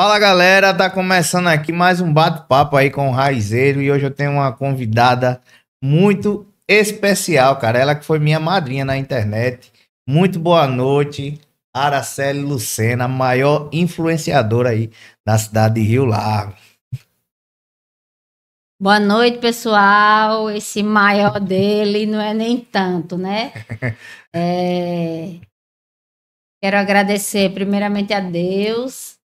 Fala galera, tá começando aqui mais um bate-papo aí com o Raizeiro e hoje eu tenho uma convidada muito especial, cara. Ela que foi minha madrinha na internet. Muito boa noite, Araceli Lucena, a maior influenciadora aí da cidade de Rio Largo. Boa noite, pessoal. Esse maior dele não é nem tanto, né? É, Quero agradecer primeiramente a Deus,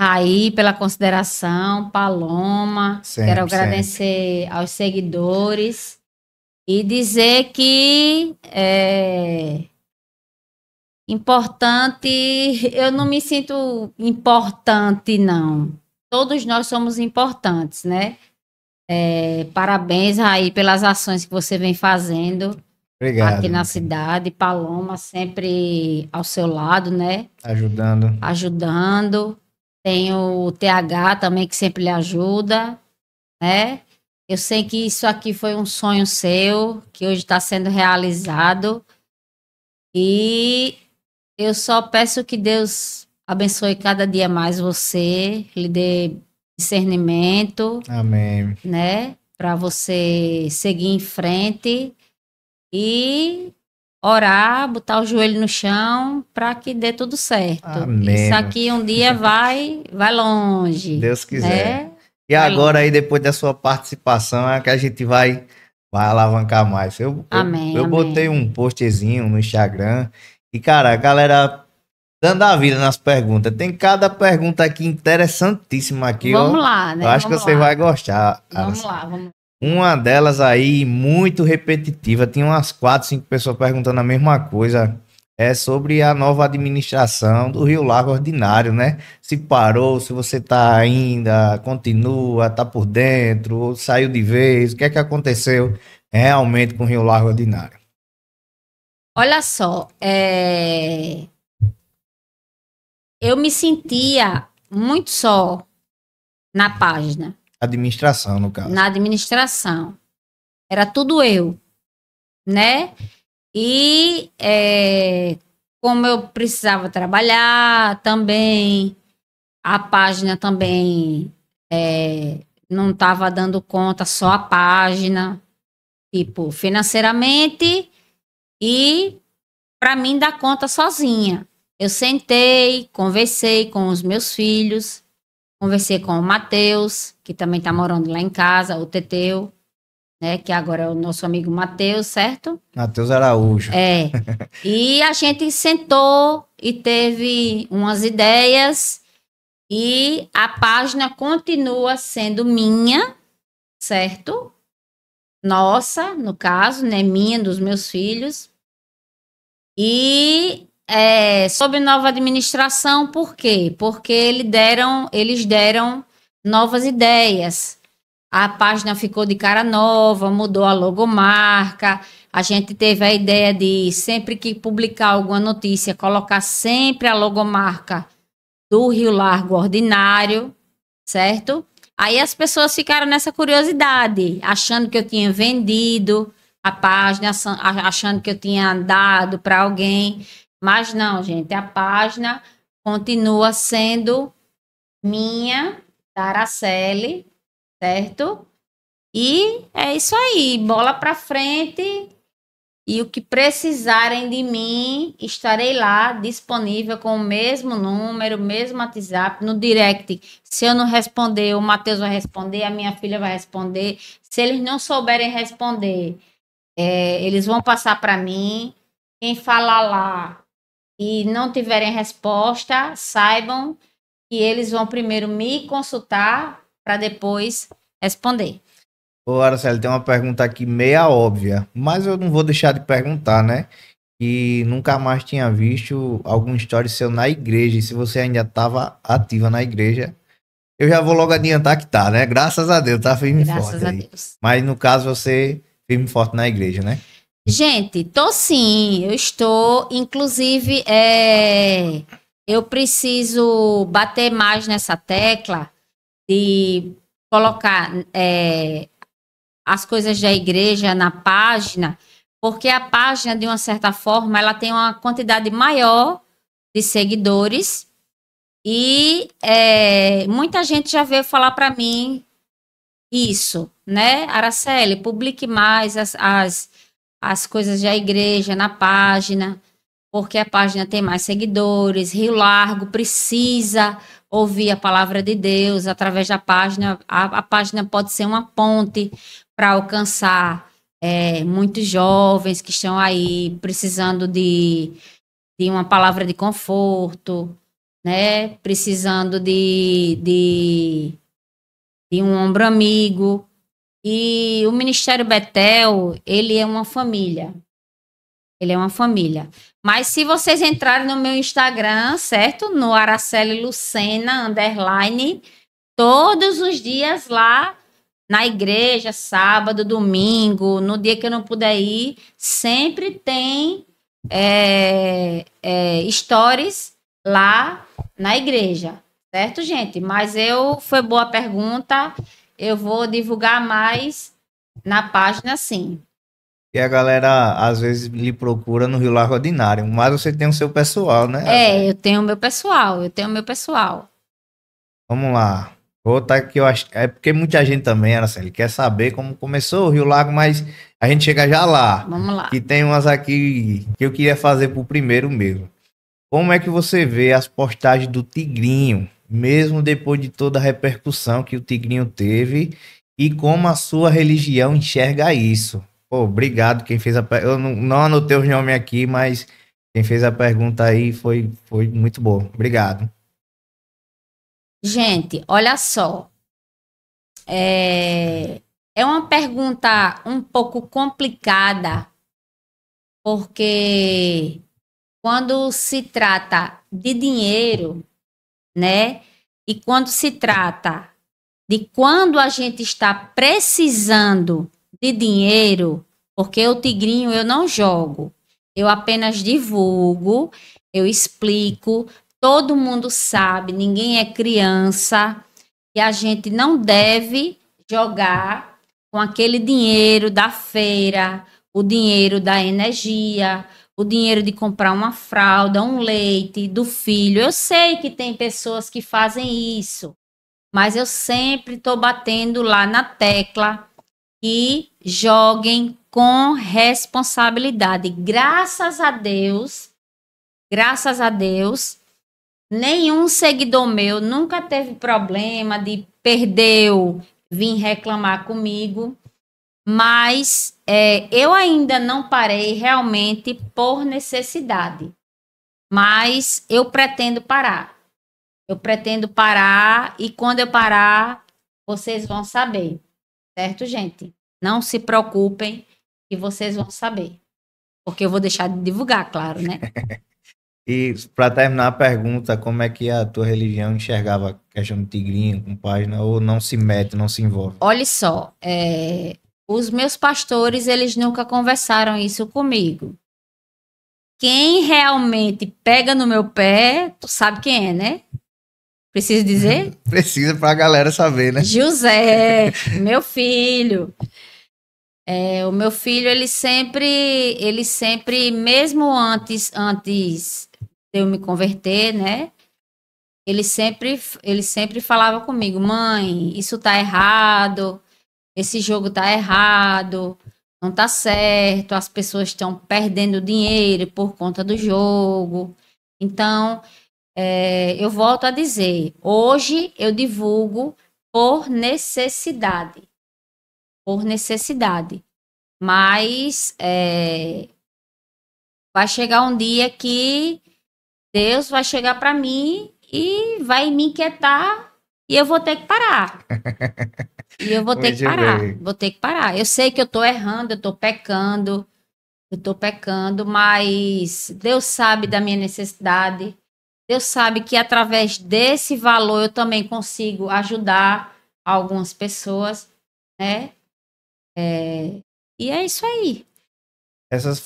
Raí, pela consideração, Paloma. Quero Sempre, sempre. agradecer aos seguidores e dizer que é importante. Eu não me sinto importante, não. Todos nós somos importantes, né? Parabéns, Raí, pelas ações que você vem fazendo aqui Obrigado, na meu querido. cidade. Paloma sempre ao seu lado, né? Ajudando. Ajudando. Tem o TH também que sempre lhe ajuda, né? Eu sei que isso aqui foi um sonho seu, que hoje está sendo realizado. E eu só peço que Deus abençoe cada dia mais você, lhe dê discernimento, Amém. né? Para você seguir em frente e orar, botar o joelho no chão para que dê tudo certo. Isso Amém, meu aqui um filho. dia vai longe, Deus quiser. né? E Vai agora longe. aí, depois da sua participação, é que a gente vai alavancar mais. Amém, Eu botei amém. um postzinho no Instagram e, cara, a galera dando a vida nas perguntas. Tem cada pergunta aqui interessantíssima aqui, ó. Vamos lá, Eu né? acho que Vamos você vai lá. gostar, Vamos Araceli. lá, vamos. Uma delas aí, muito repetitiva, tinha umas 4, 5 pessoas perguntando a mesma coisa. É sobre a nova administração do Rio Largo Ordinário, né? Se parou, se você tá ainda, continua, tá por dentro, ou saiu de vez, o que é que aconteceu realmente com o Rio Largo Ordinário? Olha só, eu me sentia muito só na página, Administração, no na caso. administração. Era tudo eu, né? E como eu precisava trabalhar também, a página também não estava dando conta, só a página, tipo, financeiramente e para mim dar conta sozinha. Eu sentei, conversei com os meus filhos, conversei com o Matheus, que também está morando lá em casa, o Teteu, né, que agora é o nosso amigo Matheus, certo? Matheus Araújo. E a gente sentou e teve umas ideias e a página continua sendo minha, certo? Nossa, no caso, né, minha, dos meus filhos. E sobre nova administração, por quê? Porque eles deram novas ideias. A página ficou de cara nova, mudou a logomarca. A gente teve a ideia de, sempre que publicar alguma notícia, colocar sempre a logomarca do Rio Largo Ordinário, certo? Aí as pessoas ficaram nessa curiosidade, achando que eu tinha vendido a página, achando que eu tinha dado para alguém. Mas não, gente, a página continua sendo minha, da Araceli, certo? E é isso aí, bola para frente. E o que precisarem de mim, estarei lá disponível com o mesmo número, mesmo WhatsApp, no direct. Se eu não responder, o Matheus vai responder, a minha filha vai responder. Se eles não souberem responder, eles vão passar para mim. Quem falar lá e não tiverem resposta, saibam que eles vão primeiro me consultar para depois responder. Ô, Araceli, tem uma pergunta aqui meia óbvia, mas eu não vou deixar de perguntar, né? E nunca mais tinha visto algum story seu na igreja, e se você ainda estava ativa na igreja, eu já vou logo adiantar que tá, né? Graças a Deus, tá firme e Graças forte a aí. Deus. Mas no caso, você firme e forte na igreja, né? Gente, tô sim, eu estou. Inclusive, eu preciso bater mais nessa tecla de colocar as coisas da igreja na página, porque a página, de uma certa forma, ela tem uma quantidade maior de seguidores E muita gente já veio falar para mim isso, né? Araceli, publique mais as coisas da igreja na página, porque a página tem mais seguidores. Rio Largo precisa ouvir a palavra de Deus através da página. A página pode ser uma ponte para alcançar muitos jovens que estão aí precisando de uma palavra de conforto, né? Precisando de um ombro amigo. E o Ministério Betel, ele é uma família. Ele é uma família. Mas se vocês entrarem no meu Instagram, certo? No Araceli Lucena, _ todos os dias lá na igreja, sábado, domingo, no dia que eu não puder ir, sempre tem stories lá na igreja, certo, gente? Mas foi boa a pergunta, eu vou divulgar mais na página, sim. E a galera, às vezes, lhe procura no Rio Largo Ordinário, mas você tem o seu pessoal, né? Eu tenho o meu pessoal, Vamos lá. Outra que eu acho. É porque muita gente também, Araceli, quer saber como começou o Rio Largo, mas a gente chega já lá. Vamos lá. Que tem umas aqui que eu queria fazer pro primeiro mesmo. Como é que você vê as postagens do Tigrinho, mesmo depois de toda a repercussão que o Tigrinho teve, e como a sua religião enxerga isso? Pô, obrigado quem fez a pergunta. Eu não anotei os nomes aqui, mas quem fez a pergunta aí foi muito bom. Obrigado. Gente, olha só. É uma pergunta um pouco complicada, porque quando se trata de dinheiro, né? E quando se trata de quando a gente está precisando de dinheiro, porque o Tigrinho eu não jogo, eu apenas divulgo, eu explico, todo mundo sabe, ninguém é criança, e a gente não deve jogar com aquele dinheiro da feira, o dinheiro da energia, o dinheiro de comprar uma fralda, um leite do filho. Eu sei que tem pessoas que fazem isso, mas eu sempre estou batendo lá na tecla e joguem com responsabilidade. Graças a Deus, nenhum seguidor meu nunca teve problema de perdeu, vir reclamar comigo, mas eu ainda não parei realmente por necessidade, mas eu pretendo parar. Eu pretendo parar e quando eu parar, vocês vão saber, certo, gente? Não se preocupem que vocês vão saber, porque eu vou deixar de divulgar, claro, né? E para terminar a pergunta, como é que a tua religião enxergava a questão do Tigrinho com página, ou não se mete, não se envolve? Olha só, os meus pastores, eles nunca conversaram isso comigo. Quem realmente pega no meu pé, tu sabe quem é, né? Preciso dizer? Precisa pra galera saber, né? José, meu filho. O meu filho, ele sempre, mesmo antes de eu me converter, né? Ele sempre falava comigo, mãe, isso tá errado, esse jogo tá errado, não tá certo, as pessoas estão perdendo dinheiro por conta do jogo. Então, eu volto a dizer, hoje eu divulgo por necessidade. Mas vai chegar um dia que Deus vai chegar para mim e vai me inquietar e eu vou ter que parar. Vou ter que parar. Eu sei que eu tô errando, eu tô pecando, mas Deus sabe da minha necessidade. Deus sabe que através desse valor eu também consigo ajudar algumas pessoas, né? E é isso aí. Essas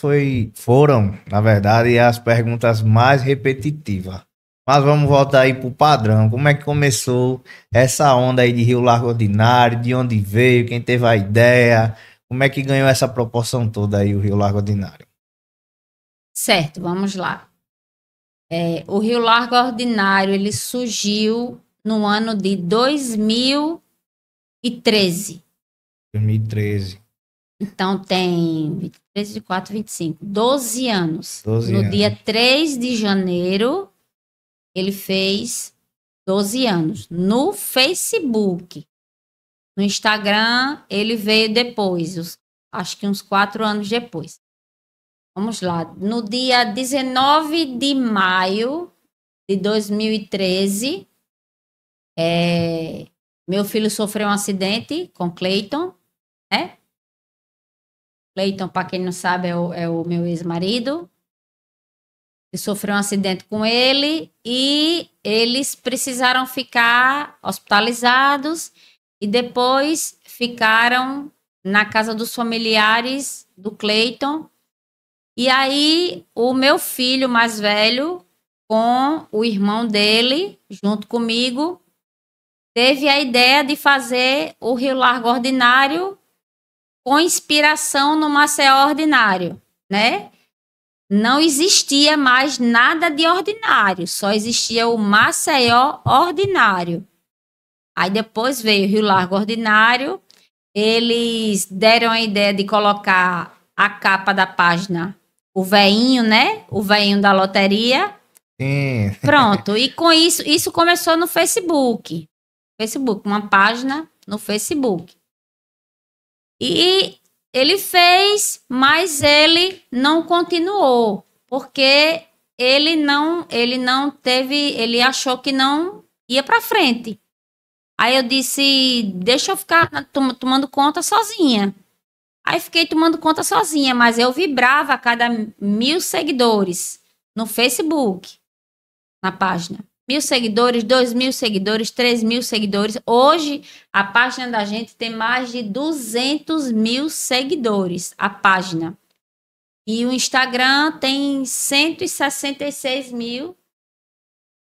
foram, na verdade, as perguntas mais repetitivas. Mas vamos voltar aí pro padrão. Como é que começou essa onda aí de Rio Largo Ordinário? De onde veio? Quem teve a ideia? Como é que ganhou essa proporção toda aí o Rio Largo Ordinário? Certo, vamos lá. O Rio Largo Ordinário, ele surgiu no ano de 2013. 2013. Então tem 23, 24, 25, 12 anos. 12 No anos. dia 3 de janeiro, ele fez 12 anos. No Facebook. No Instagram, ele veio depois, acho que uns 4 anos depois. Vamos lá. No dia 19 de maio de 2013, meu filho sofreu um acidente com Cleiton, né? Cleiton, para quem não sabe, é o meu ex-marido. Ele sofreu um acidente com ele e eles precisaram ficar hospitalizados e depois ficaram na casa dos familiares do Cleiton. E aí, o meu filho mais velho, com o irmão dele, junto comigo, teve a ideia de fazer o Rio Largo Ordinário com inspiração no Maceió Ordinário, né? Não existia mais nada de ordinário, só existia o Maceió Ordinário. Aí depois veio o Rio Largo Ordinário, eles deram a ideia de colocar a capa da página, o veinho, né? O veinho da loteria. Sim. Pronto, e com isso começou no Facebook. Uma página no Facebook. E ele fez, mas ele não continuou, porque ele não teve, ele achou que não ia para frente. Aí eu disse, deixa eu ficar tomando conta sozinha. Aí fiquei tomando conta sozinha, mas eu vibrava a cada 1.000 seguidores no Facebook, na página. 1.000 seguidores, 2.000 seguidores, 3.000 seguidores. Hoje, a página da gente tem mais de 200.000 seguidores, a página. E o Instagram tem 166.000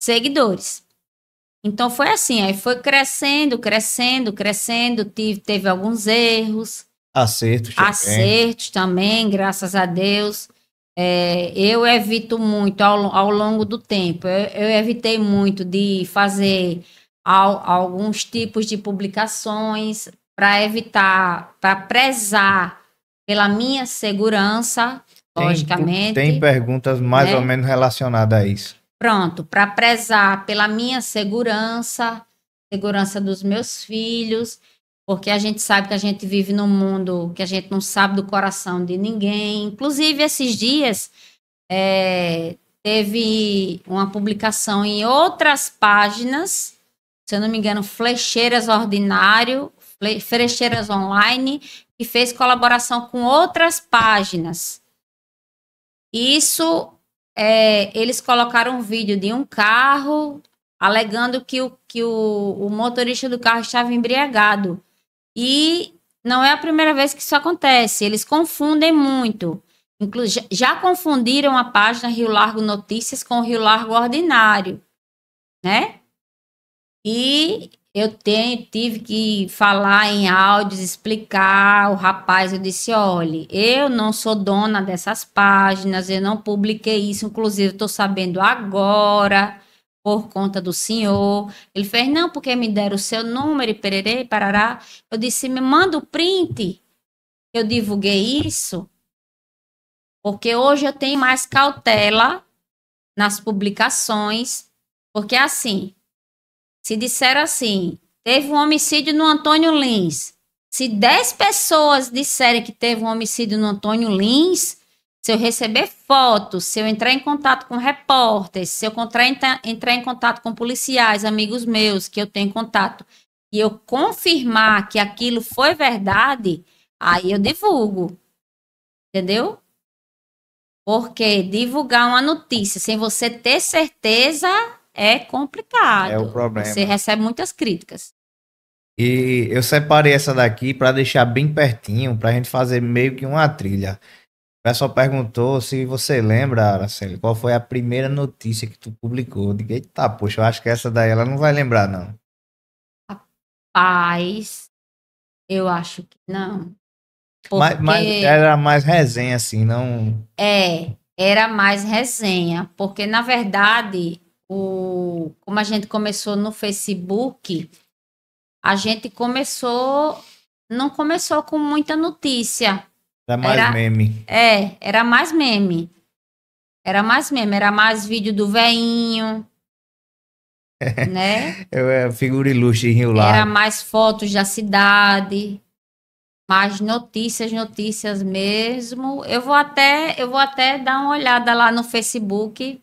seguidores. Então, foi assim, aí foi crescendo, teve alguns erros. Acertos também, graças a Deus. Eu evito muito ao longo do tempo. Eu evitei muito de fazer alguns tipos de publicações para evitar, para prezar pela minha segurança, logicamente. Tem perguntas mais ou menos relacionadas a isso. Pronto, para prezar pela minha segurança dos meus filhos, porque a gente sabe que a gente vive num mundo que a gente não sabe do coração de ninguém. Inclusive, esses dias, teve uma publicação em outras páginas, se eu não me engano, Flecheiras Ordinário, Flecheiras Online, que fez colaboração com outras páginas. Isso, eles colocaram um vídeo de um carro, alegando que o motorista do carro estava embriagado. E não é a primeira vez que isso acontece, eles confundem muito. Inclusive, já confundiram a página Rio Largo Notícias com o Rio Largo Ordinário, né? E eu tive que falar em áudios, explicar o rapaz. Eu disse, olha, eu não sou dona dessas páginas, eu não publiquei isso, inclusive estou sabendo agora, por conta do senhor. Ele fez, não, porque me deram o seu número e pererê, parará. Eu disse, me manda o print. Eu divulguei isso, porque hoje eu tenho mais cautela nas publicações, porque assim, se disser assim, teve um homicídio no Antônio Lins, se 10 pessoas disserem que teve um homicídio no Antônio Lins, se eu receber fotos, se eu entrar em contato com repórteres, se eu entrar em contato com policiais, amigos meus que eu tenho contato, e eu confirmar que aquilo foi verdade, aí eu divulgo. Entendeu? Porque divulgar uma notícia sem você ter certeza é complicado. É o problema. Você recebe muitas críticas. E eu separei essa daqui para deixar bem pertinho, para a gente fazer meio que uma trilha. O pessoal perguntou se você lembra, Araceli, qual foi a primeira notícia que tu publicou. Eu digo, eita, poxa, eu acho que essa daí ela não vai lembrar, não. Rapaz, eu acho que não. Mas era mais resenha, assim, não... era mais resenha, porque na verdade, como a gente começou no Facebook, a gente não começou com muita notícia. Era mais meme. Era mais meme. Era mais meme, era mais vídeo do veinho, né? Figura ilustre em Rio Era Largo. mais fotos da cidade, mais notícias mesmo. Eu vou até dar uma olhada lá no Facebook.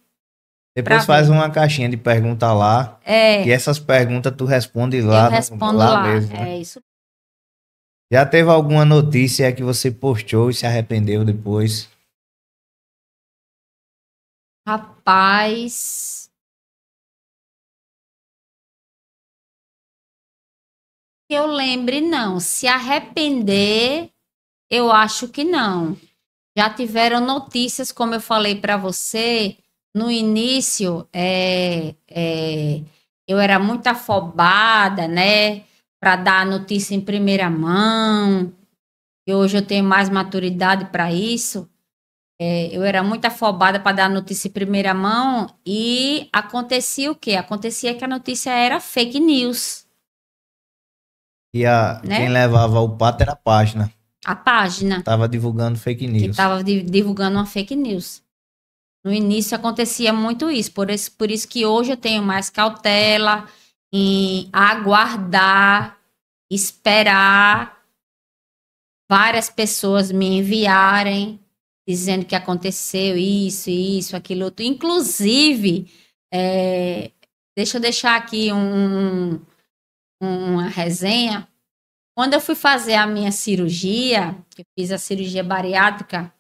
Depois faz uma caixinha de pergunta lá. E essas perguntas tu responde lá, eu respondo lá lá. mesmo, né? É isso. Já teve alguma notícia que você postou e se arrependeu depois? Rapaz, que eu lembre, não. Se arrepender, eu acho que não. Já tiveram notícias, como eu falei para você, no início, eu era muito afobada, né, para dar a notícia em primeira mão, e hoje eu tenho mais maturidade para isso. Eu era muito afobada para dar a notícia em primeira mão, e acontecia o quê? Acontecia que a notícia era fake news, E quem né? levava o pato era a página. A página Tava divulgando fake que news. estava divulgando uma fake news. No início acontecia muito isso, por isso que hoje eu tenho mais cautela em aguardar, esperar várias pessoas me enviarem dizendo que aconteceu isso, aquilo outro. Inclusive, deixa eu deixar aqui uma resenha. Quando eu fui fazer a minha cirurgia, eu fiz a cirurgia bariátrica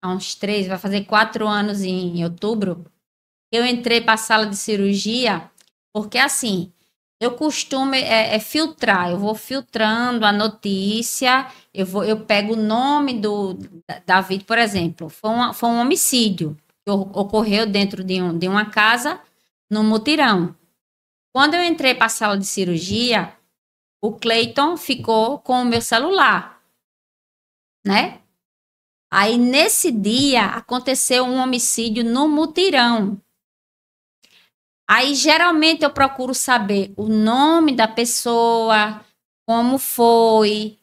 há uns 3, vai fazer 4 anos em outubro. Eu entrei para a sala de cirurgia, porque assim, eu costumo filtrar, eu vou filtrando a notícia, eu pego o nome da vítima, por exemplo, foi um homicídio que ocorreu dentro de uma casa no mutirão. Quando eu entrei para a sala de cirurgia, o Cleiton ficou com o meu celular, né? Aí, nesse dia, aconteceu um homicídio no mutirão. Aí, geralmente, eu procuro saber o nome da pessoa, como foi,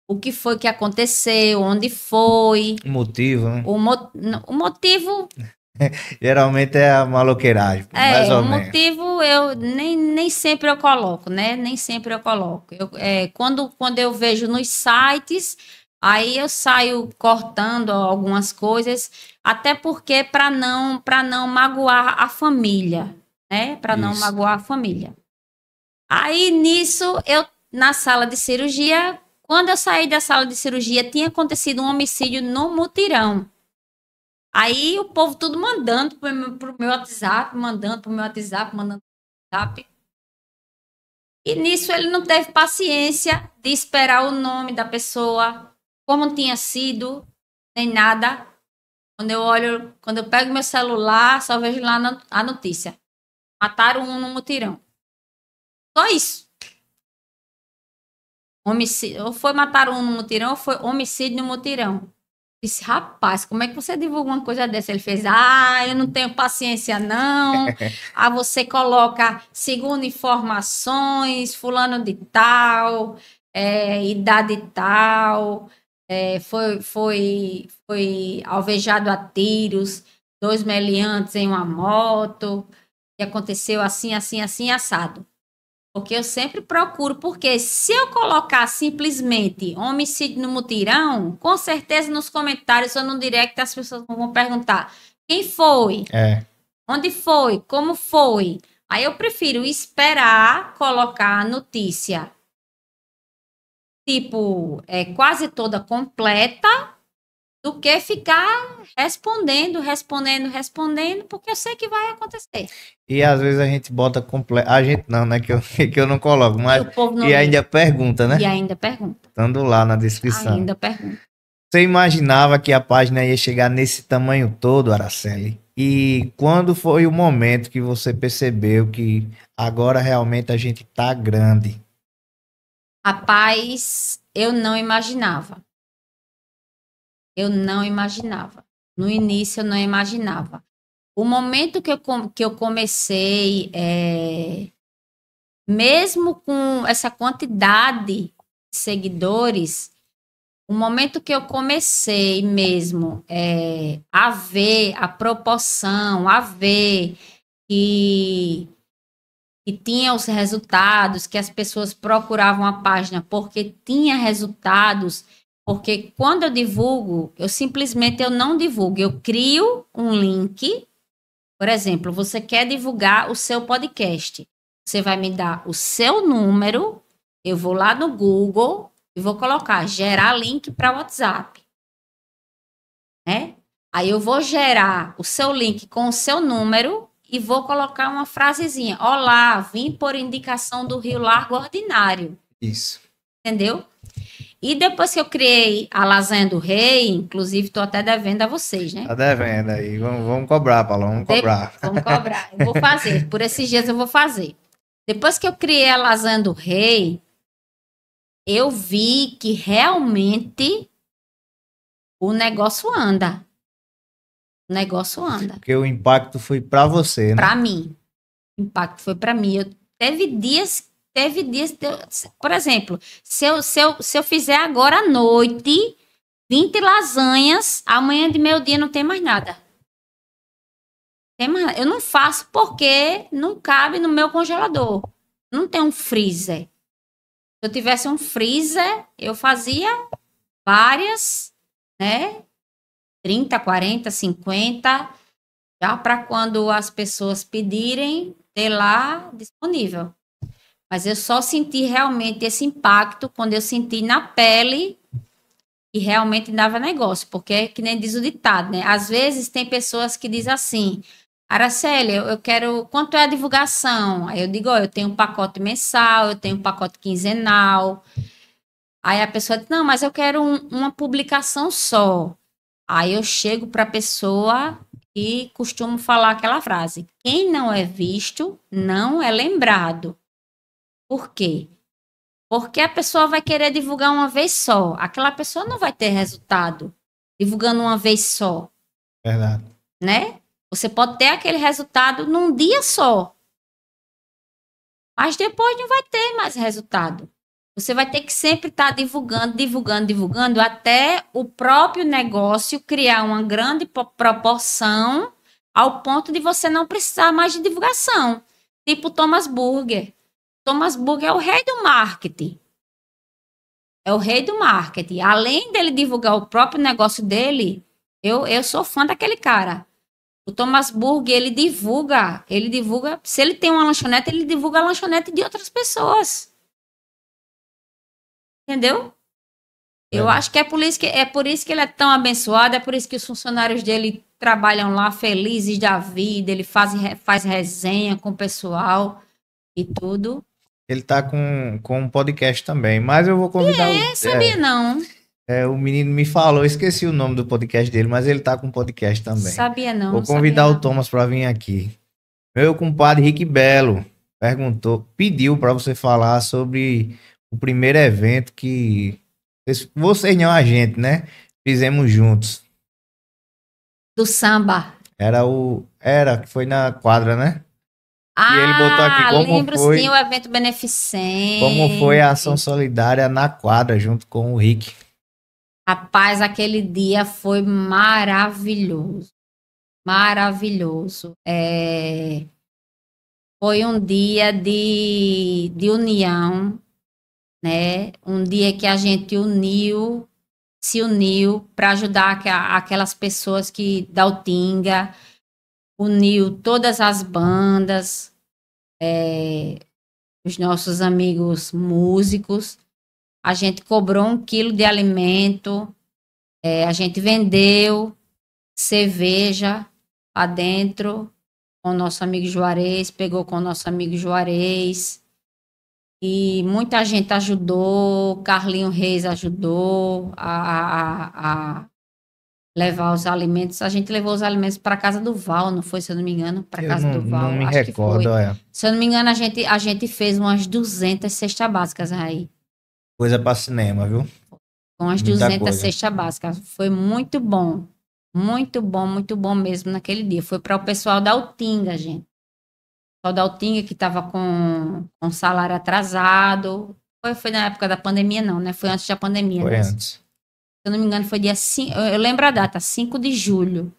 o que foi que aconteceu, onde foi. O motivo, né? O motivo... Geralmente é a maloqueiragem, mais ou o menos. motivo eu nem sempre eu coloco, né? Nem sempre eu coloco. Quando eu vejo nos sites, aí eu saio cortando algumas coisas, até porque para não magoar a família, né? Para não Isso. magoar a família. Aí nisso eu na sala de cirurgia, quando eu saí da sala de cirurgia, tinha acontecido um homicídio no mutirão. Aí o povo tudo mandando pro meu WhatsApp, mandando pro WhatsApp. E nisso ele não teve paciência de esperar o nome da pessoa, como tinha sido, nem nada. Quando eu pego meu celular, só vejo lá a notícia. Mataram um no mutirão. Só isso. Homicídio. Ou foi matar um no mutirão, ou foi homicídio no mutirão. Disse, rapaz, como é que você divulga uma coisa dessa? Ele fez, eu não tenho paciência, não. Aí você coloca, segundo informações, fulano de tal, idade tal, foi alvejado a tiros, 2 meliantes em uma moto, e aconteceu assim, assim, assim, assado. Porque eu sempre procuro, porque se eu colocar simplesmente homicídio no mutirão, com certeza nos comentários ou no direct as pessoas vão perguntar quem foi, onde foi, como foi. Aí eu prefiro esperar colocar a notícia, tipo, quase toda completa, do que ficar respondendo, porque eu sei que vai acontecer. E às vezes a gente bota completo. A gente não, né? Que eu não coloco, mas. E o povo não E ainda pergunta, né? E ainda pergunta. Estando lá na descrição. Ainda pergunta. Você imaginava que a página ia chegar nesse tamanho todo, Araceli? E quando foi o momento que você percebeu que agora realmente a gente tá grande? Rapaz, eu não imaginava. Eu não imaginava. No início eu não imaginava. O momento que eu comecei, mesmo com essa quantidade de seguidores, o momento que eu comecei mesmo a ver a proporção, a ver que tinha os resultados, que as pessoas procuravam a página porque tinha resultados, porque quando eu divulgo, eu não divulgo, eu crio um link. Por exemplo, você quer divulgar o seu podcast, você vai me dar o seu número, eu vou lá no Google e vou colocar gerar link para WhatsApp, né? Aí eu vou gerar o seu link com o seu número e vou colocar uma frasezinha. Olá, vim por indicação do Rio Largo Ordinário. Isso. Entendeu? E depois que eu criei a Lasanha do Rei, inclusive estou até devendo a vocês, né? Tá devendo aí. Vamos cobrar, Paulo. Vamos cobrar. Vamos cobrar. Eu vou fazer. Por esses dias eu vou fazer. Depois que eu criei a Lasanha do Rei, eu vi que realmente o negócio anda. O negócio anda. Porque o impacto foi para você, né? Para mim. O impacto foi para mim. Teve dias, por exemplo, se eu fizer agora à noite 20 lasanhas, amanhã de meio-dia não tem mais nada. Eu não faço porque não cabe no meu congelador. Não tem um freezer. Se eu tivesse um freezer, eu fazia várias, né? 30, 40, 50, já para quando as pessoas pedirem, ter lá disponível. Mas eu só senti realmente esse impacto quando eu senti na pele e realmente dava negócio, porque é que nem diz o ditado, né? Às vezes tem pessoas que dizem assim, Araceli, eu quero, quanto é a divulgação? Aí eu digo, eu tenho um pacote mensal, eu tenho um pacote quinzenal. Aí a pessoa diz, não, mas eu quero uma publicação só. Aí eu chego para a pessoa e costumo falar aquela frase, quem não é visto, não é lembrado. Por quê? Porque a pessoa vai querer divulgar uma vez só. Aquela pessoa não vai ter resultado divulgando uma vez só. Verdade. Né? Você pode ter aquele resultado num dia só. Mas depois não vai ter mais resultado. Você vai ter que sempre estar divulgando, até o próprio negócio criar uma grande proporção ao ponto de você não precisar mais de divulgação. Tipo Thomas Burger. Thomas Burger é o rei do marketing. É o rei do marketing. Além dele divulgar o próprio negócio dele, eu sou fã daquele cara. O Thomas Burger, ele divulga, se ele tem uma lanchonete, ele divulga a lanchonete de outras pessoas. Entendeu? Eu acho que é por isso que ele é tão abençoado, é por isso que os funcionários dele trabalham lá felizes da vida, ele faz resenha com o pessoal e tudo. Ele tá com um podcast também, mas eu vou convidar Sabia não. o menino me falou, esqueci o nome do podcast dele, mas ele tá com um podcast também. Sabia não. Vou convidar o Thomas para vir aqui. Meu compadre Rick Belo pediu para você falar sobre o primeiro evento que vocês não, a gente, né? Fizemos juntos. Do samba. Que foi na quadra, né? E ele botou aqui como foi. Sim, o evento beneficente. Como foi a ação solidária na quadra junto com o Rick. Rapaz, aquele dia foi maravilhoso. Maravilhoso. Foi um dia de união, né? Um dia que a gente se uniu para ajudar aquelas pessoas da Utinga, uniu todas as bandas, os nossos amigos músicos. A gente cobrou 1 quilo de alimento, a gente vendeu cerveja lá dentro com o nosso amigo Juarez, pegou com o nosso amigo Juarez. E muita gente ajudou, Carlinho Reis ajudou a levar os alimentos. A gente levou os alimentos para casa do Val, não foi, se eu não me engano? Para casa do Val, não me acho recordo, que foi. Se eu não me engano, a gente fez umas 200 cestas básicas aí. Coisa para cinema, viu? Com umas 200 cestas básicas. Foi muito bom. muito bom mesmo naquele dia. Foi para o pessoal da Altinga, gente. O pessoal da Altinga que estava com salário atrasado. Foi na época da pandemia, não, né? Foi antes da pandemia, Foi né? antes. Se eu não me engano, foi dia 5. Eu lembro a data, 5 de julho.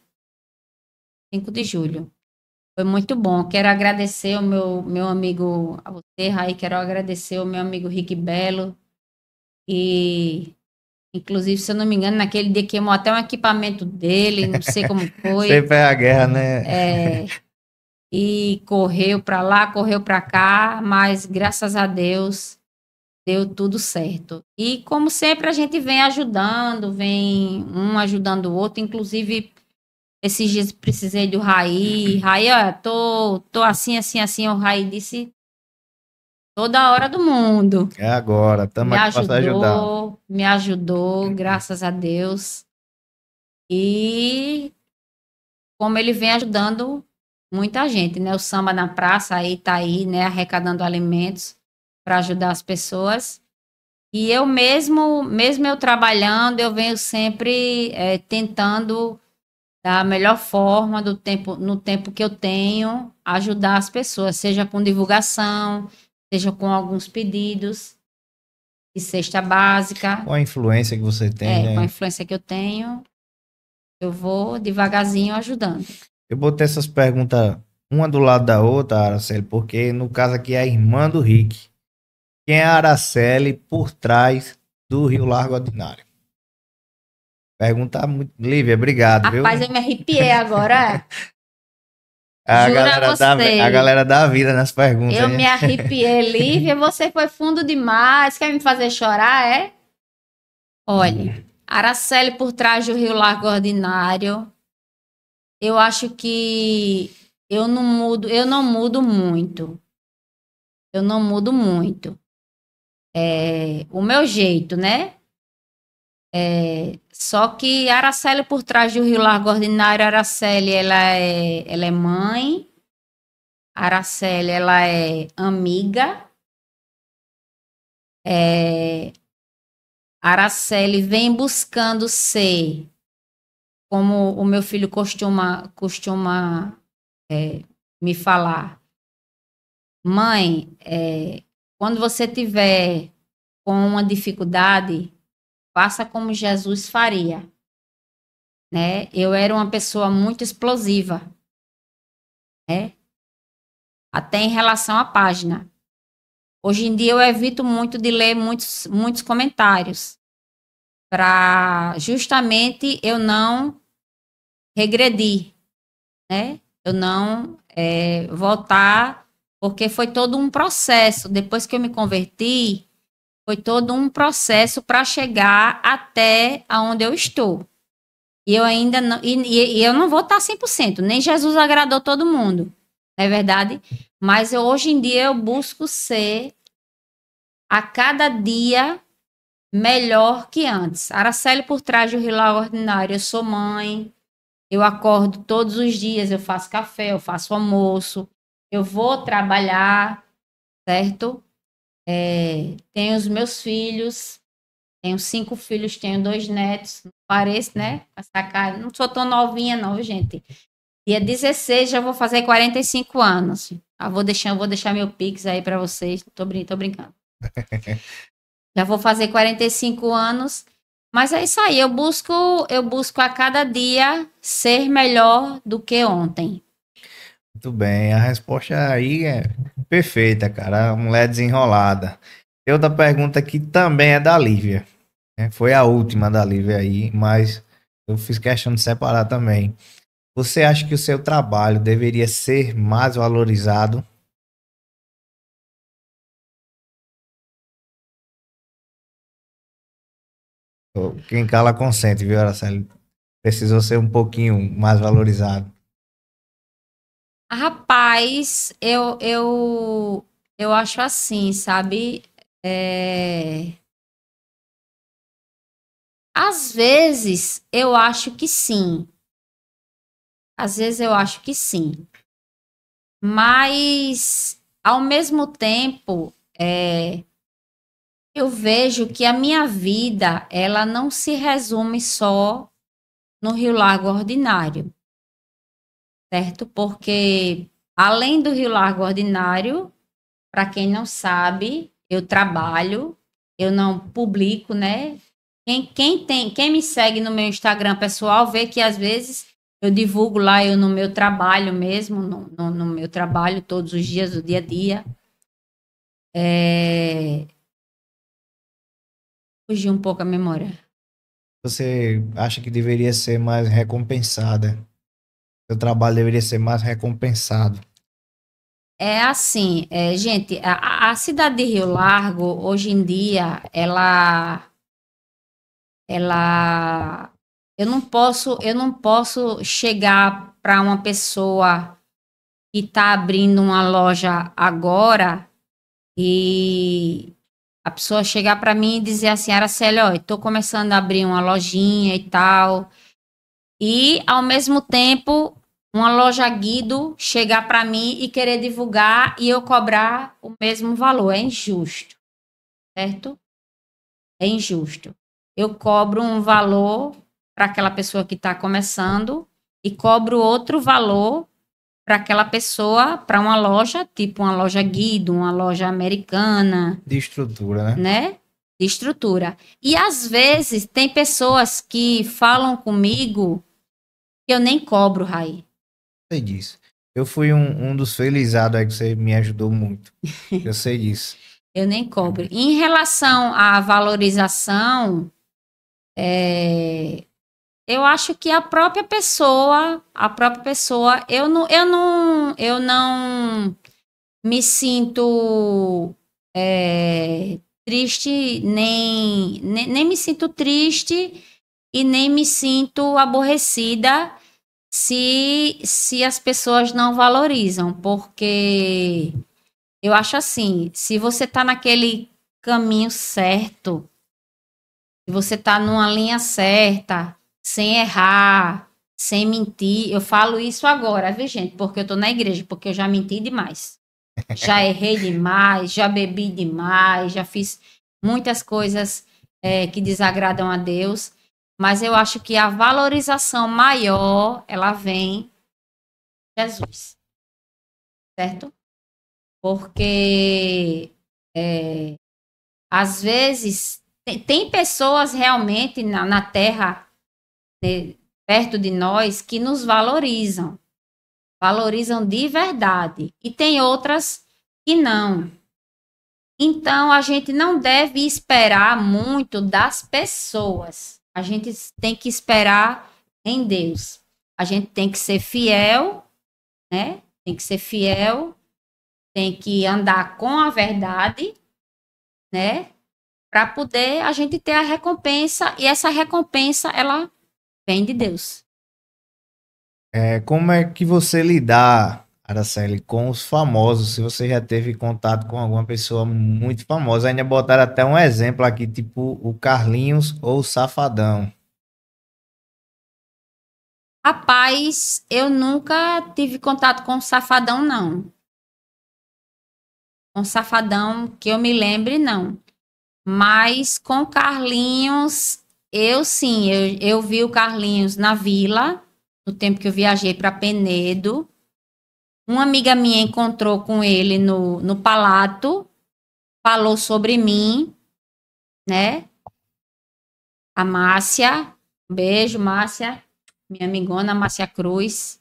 5 de julho. Foi muito bom. Quero agradecer o meu amigo, a você, Raí, quero agradecer o meu amigo Rick Belo. E, inclusive, se eu não me engano, naquele dia queimou até um equipamento dele, não sei como foi. Sempre é a guerra, né? E correu para lá, correu para cá, mas graças a Deus deu tudo certo. E como sempre a gente vem ajudando, vem um ajudando o outro, inclusive esses dias precisei do Raí. Raí, ó, tô assim, assim, assim. O Raí disse toda hora do mundo. É agora, estamos aqui para te ajudar. Me ajudou, graças a Deus. E como ele vem ajudando muita gente, né? O Samba na Praça aí tá aí, né? Arrecadando alimentos para ajudar as pessoas. E eu mesmo eu trabalhando, eu venho sempre tentando da melhor forma no tempo que eu tenho, ajudar as pessoas, seja com divulgação, seja com alguns pedidos de cesta básica. Com a influência que você tem, Com a né? influência que eu tenho, eu vou devagarzinho ajudando. Eu botei essas perguntas uma do lado da outra, Araceli, porque no caso aqui é a irmã do Rick. Quem é a Araceli por trás do Rio Largo Ordinário? Pergunta muito. Lívia, obrigado, viu? Rapaz, eu me arrepiei agora. A Juro a a você. galera dá vida nas perguntas, Eu hein? me arrepiei, Lívia. Você foi fundo demais. Quer me fazer chorar, é? Olha, Araceli por trás do Rio Largo Ordinário. Eu acho que eu não mudo muito. Eu não mudo muito. O meu jeito, né? Só que Araceli por trás do Rio Largo Ordinário, Araceli, ela é mãe. Araceli, ela é amiga. Araceli vem buscando ser, como o meu filho costuma me falar. Mãe, quando você tiver com uma dificuldade, faça como Jesus faria, né? Eu era uma pessoa muito explosiva, né? Até em relação à página. Hoje em dia eu evito muito de ler muitos comentários, para justamente eu não regredir, né? Eu não voltar, porque foi todo um processo. Depois que eu me converti, foi todo um processo para chegar até aonde eu estou. E eu ainda não, e eu não vou estar 100%, nem Jesus agradou todo mundo, não é verdade? Mas hoje em dia eu busco ser a cada dia melhor que antes. Araceli por trás do Rio Largo Ordinário, eu sou mãe, eu acordo todos os dias, eu faço café, eu faço almoço, eu vou trabalhar, certo? Tenho os meus filhos, tenho 5 filhos, tenho 2 netos, não pareço, né? Essa cara, não sou tão novinha não, gente. Dia 16 já vou fazer 45 anos. Vou deixar meu Pix aí para vocês, tô brincando. Já vou fazer 45 anos, mas é isso aí, eu busco a cada dia ser melhor do que ontem. Muito bem, a resposta aí é perfeita, cara. A mulher desenrolada. Tem outra pergunta que também é da Lívia, né? Foi a última da Lívia aí, mas eu fiz questão de separar também. Você acha que o seu trabalho deveria ser mais valorizado? Quem cala consente, viu, Araceli? Precisou ser um pouquinho mais valorizado. Rapaz, eu acho assim, sabe? Às vezes eu acho que sim. Às vezes eu acho que sim. Mas, ao mesmo tempo, eu vejo que a minha vida, ela não se resume só no Rio Largo Ordinário, certo? Porque além do Rio Largo Ordinário, para quem não sabe, eu trabalho, eu não publico, né? Quem me segue no meu Instagram pessoal vê que às vezes eu divulgo lá eu no meu trabalho mesmo, no meu trabalho todos os dias, do dia a dia. Fugiu um pouco a memória. Você acha que deveria ser mais recompensada? Seu trabalho deveria ser mais recompensado? É assim, gente, a cidade de Rio Largo, hoje em dia, eu não posso chegar para uma pessoa que está abrindo uma loja agora e a pessoa chegar para mim e dizer assim, Araceli, ó, estou começando a abrir uma lojinha e tal, e ao mesmo tempo uma loja Guido chegar para mim e querer divulgar e eu cobrar o mesmo valor. É injusto, certo? É injusto. Eu cobro um valor para aquela pessoa que está começando e cobro outro valor para aquela pessoa, para uma loja, tipo uma loja Guido, uma loja americana. De estrutura, né? Né? De estrutura. E às vezes tem pessoas que falam comigo que eu nem cobro, Raí. Sei disso. Eu fui um dos felizados aí que você me ajudou muito. Eu sei disso. Eu nem cobro. Em relação à valorização, eu acho que a própria pessoa, eu não me sinto triste, nem me sinto triste e nem me sinto aborrecida se as pessoas não valorizam, porque eu acho assim, se você está naquele caminho certo, se você está numa linha certa, sem errar, sem mentir, eu falo isso agora, viu, gente? Porque eu estou na igreja, porque eu já menti demais. Já errei demais, já bebi demais, já fiz muitas coisas que desagradam a Deus, mas eu acho que a valorização maior, ela vem de Jesus, certo? Porque às vezes tem pessoas realmente na terra, perto de nós, que nos valorizam de verdade, e tem outras que não. Então, a gente não deve esperar muito das pessoas. A gente tem que esperar em Deus. A gente tem que ser fiel, né? Tem que ser fiel, tem que andar com a verdade, né? Para poder a gente ter a recompensa, e essa recompensa, ela vem de Deus. Como é que você lidar, Araceli, com os famosos? Se você já teve contato com alguma pessoa muito famosa, ainda botaram até um exemplo aqui, tipo o Carlinhos ou o Safadão. Rapaz, eu nunca tive contato com o Safadão, não. Com o Safadão, que eu me lembre, não. Mas com o Carlinhos, eu sim, eu vi o Carlinhos na vila, no tempo que eu viajei para Penedo. Uma amiga minha encontrou com ele no Palato, falou sobre mim, né? A Márcia, um beijo, Márcia, minha amigona Márcia Cruz.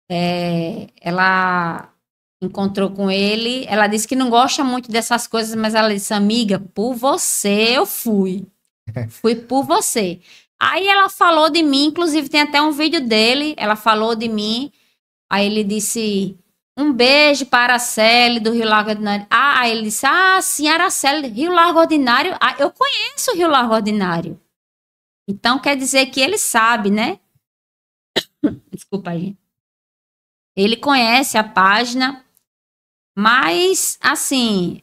Ela encontrou com ele, ela disse que não gosta muito dessas coisas, mas ela disse, amiga, por você eu fui. Fui por você. Aí ela falou de mim, inclusive tem até um vídeo dele, ela falou de mim. Aí ele disse, um beijo para a Araceli do Rio Largo Ordinário. Aí ele disse, sim, Araceli, Rio Largo Ordinário. Eu conheço o Rio Largo Ordinário. Então quer dizer que ele sabe, né? Desculpa aí. Ele conhece a página, mas, assim,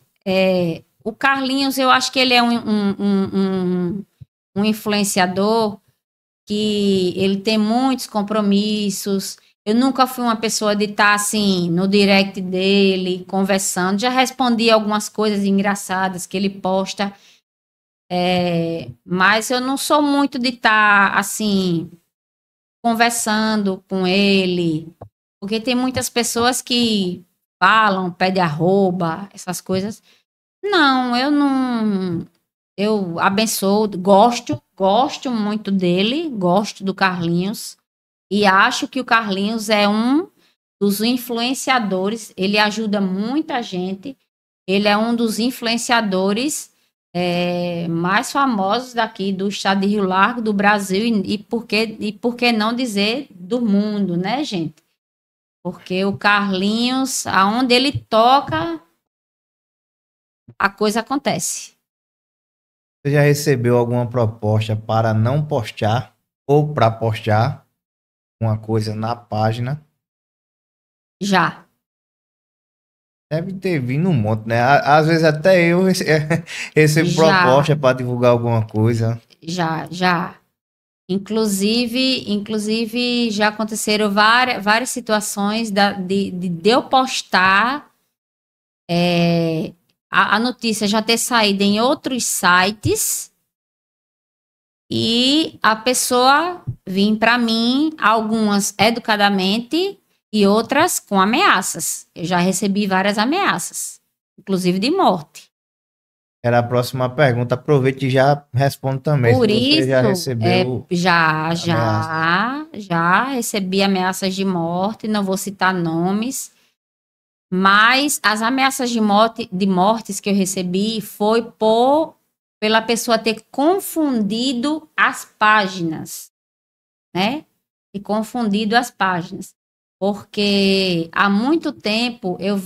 o Carlinhos, eu acho que ele é um influenciador que ele tem muitos compromissos. Eu nunca fui uma pessoa de estar, assim, no direct dele, conversando. Já respondi algumas coisas engraçadas que ele posta. Mas eu não sou muito de estar, assim, conversando com ele, porque tem muitas pessoas que falam, pedem arroba, essas coisas. Não, eu não. Eu abençoo, gosto muito dele, gosto do Carlinhos, e acho que o Carlinhos é um dos influenciadores, ele ajuda muita gente, ele é um dos influenciadores mais famosos daqui do estado de Rio Largo, do Brasil, e por que não dizer do mundo, né, gente? Porque o Carlinhos, aonde ele toca, a coisa acontece. Você já recebeu alguma proposta para não postar ou para postar uma coisa na página? Já, Deve ter vindo um monte, né? Às vezes até eu recebo já, proposta para divulgar alguma coisa. já. Inclusive já aconteceram várias situações de eu postar a notícia já ter saído em outros sites e a pessoa vir para mim, algumas educadamente e outras com ameaças. Eu já recebi várias ameaças, inclusive de morte. Era a próxima pergunta. Aproveite e já responde também se Por você já isso, recebeu ameaça. já recebi ameaças de morte, não vou citar nomes, mas as ameaças de mortes que eu recebi foi pela pessoa ter confundido as páginas, né? E confundido as páginas. Porque há muito tempo eu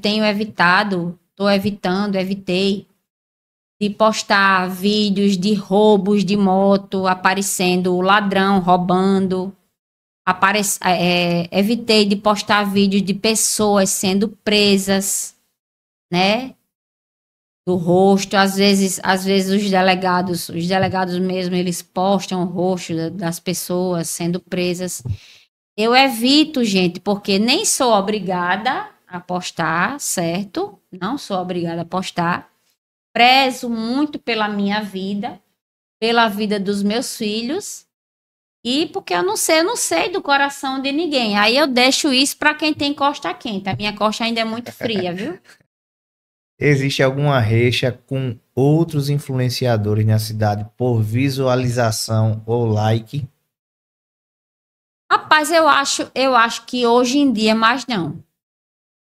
tenho evitado, evitei de postar vídeos de roubos de moto, aparecendo o ladrão roubando. Evitei de postar vídeos de pessoas sendo presas, né? Do rosto. Às vezes os delegados mesmo, eles postam o rosto das pessoas sendo presas. Eu evito, gente, porque nem sou obrigada a postar, certo? Não sou obrigada a postar. Prezo muito pela minha vida, pela vida dos meus filhos e porque eu não sei do coração de ninguém. Aí eu deixo isso para quem tem costa quente. A minha costa ainda é muito fria, viu? Existe alguma rixa com outros influenciadores na cidade por visualização ou like? Rapaz, eu acho que hoje em dia mais não.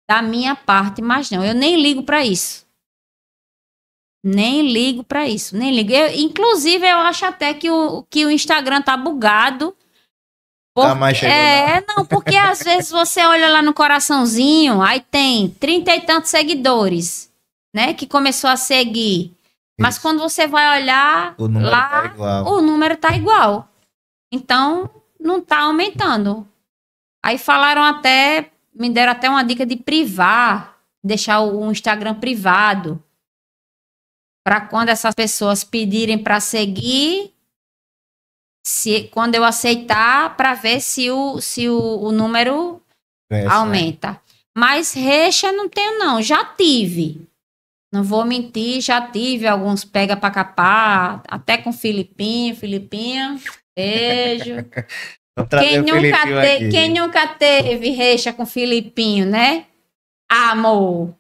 Da minha parte, mais não. Eu nem ligo para isso. Nem ligo para isso, nem ligo. Inclusive, eu acho até que o Instagram tá bugado. Tá mais chegou não. Não, porque às vezes você olha lá no coraçãozinho, aí tem 30 e tantos seguidores, né? Que começou a seguir. Mas Isso. quando você vai olhar O número tá lá, igual. o número tá igual. Então, não tá aumentando. Aí me deram até uma dica de privar, deixar o Instagram privado. Para quando essas pessoas pedirem para seguir, quando eu aceitar, para ver se o número aumenta. Mas recha não tenho, não. Já tive. Não vou mentir, já tive alguns pega para capar, até com Filipinho. Filipinho, beijo. Quem nunca teve recha com Filipinho, né? Amor.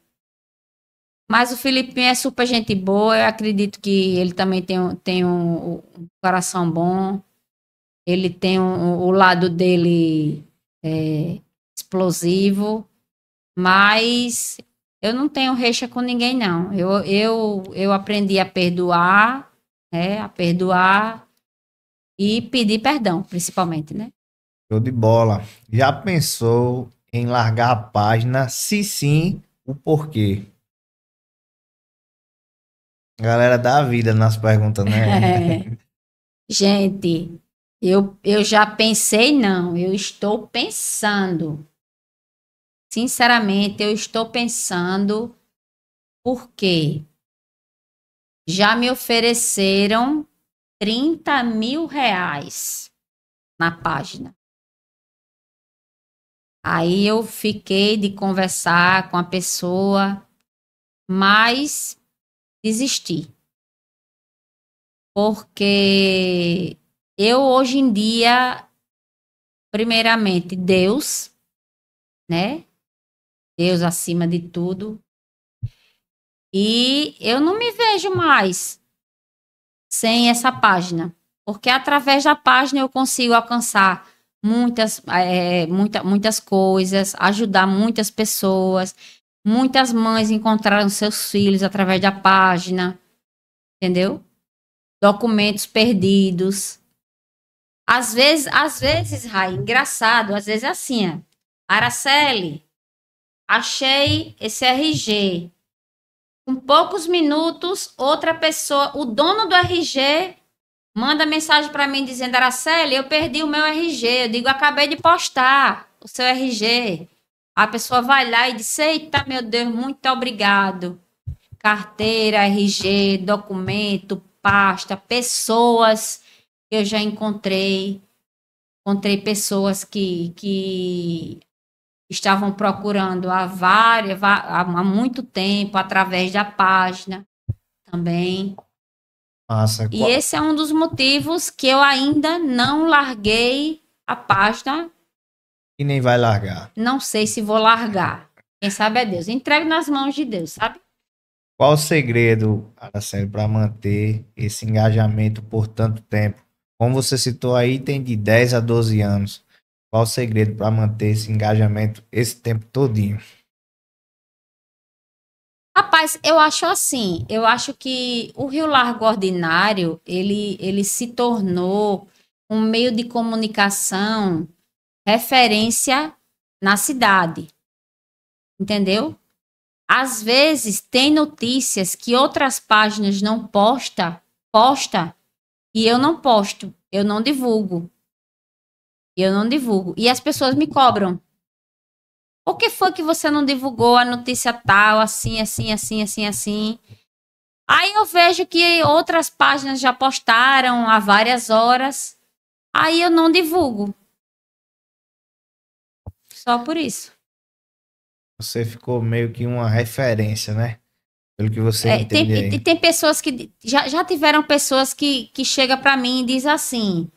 Mas o Filipinho é super gente boa, eu acredito que ele também tem um coração bom, ele tem o lado dele explosivo, mas eu não tenho recha com ninguém, não. Eu aprendi a perdoar, né? A perdoar e pedir perdão, principalmente, né? Show de bola. Já pensou em largar a página? Se sim, o porquê? Galera dá vida nas perguntas, né? Gente, eu já pensei, não, eu estou pensando. Sinceramente, eu estou pensando porque já me ofereceram 30 mil reais na página. Aí eu fiquei de conversar com a pessoa, mas desisti. porque eu hoje em dia, primeiramente, Deus, né? Deus acima de tudo. E eu não me vejo mais sem essa página, porque através da página eu consigo alcançar muitas coisas, ajudar muitas pessoas. Muitas mães encontraram seus filhos através da página, entendeu? Documentos perdidos. Às vezes, Rai, engraçado, às vezes é assim, ó. Araceli, achei esse RG. Com poucos minutos, outra pessoa, o dono do RG, manda mensagem para mim dizendo: Araceli, eu perdi o meu RG. Eu digo: acabei de postar o seu RG. A pessoa vai lá e diz: eita, meu Deus, muito obrigado. Carteira, RG, documento, pasta, pessoas que eu já encontrei. Encontrei pessoas que estavam procurando há muito tempo, através da página também. Massa. E esse é um dos motivos que eu ainda não larguei a página. E nem vai largar. Não sei se vou largar. Quem sabe é Deus. Entrego nas mãos de Deus, sabe? Qual o segredo, Araceli, para manter esse engajamento por tanto tempo? Como você citou aí, tem de 10 a 12 anos. Qual o segredo para manter esse engajamento esse tempo todinho? Rapaz, eu acho assim, eu acho que o Rio Largo Ordinário, ele se tornou um meio de comunicação referência na cidade, entendeu? Às vezes tem notícias que outras páginas não posta e eu não posto, eu não divulgo. Eu não divulgo. E as pessoas me cobram. Por que foi que você não divulgou a notícia tal, assim, assim, assim, assim, assim? Aí eu vejo que outras páginas já postaram há várias horas. Aí eu não divulgo. Só por isso. Você ficou meio que uma referência, né? Pelo que você Tem, entende e aí. tem pessoas que... Já tiveram pessoas que chegam para mim e dizem assim...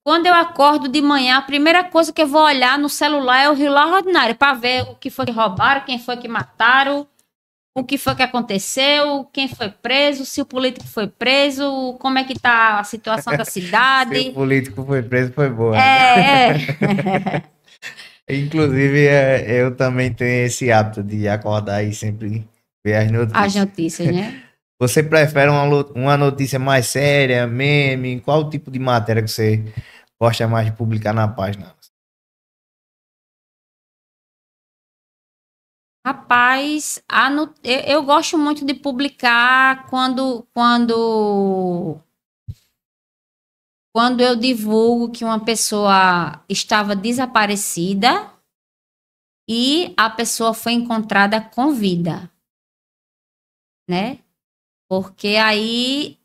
Quando eu acordo de manhã, a primeira coisa que eu vou olhar no celular é o Rio Largo Ordinário, para ver o que foi que roubaram, quem foi que mataram, o que foi que aconteceu, quem foi preso, se o político foi preso, como é que tá a situação da Se o cidade. político foi preso, foi boa. É, é. Inclusive, eu também tenho esse hábito de acordar e sempre ver as As notícias. notícias, né? Você prefere uma notícia mais séria, meme? Qual tipo de matéria que você gosta mais de publicar na página? Rapaz, eu gosto muito de publicar quando eu divulgo que uma pessoa estava desaparecida e a pessoa foi encontrada com vida, né? Porque aí,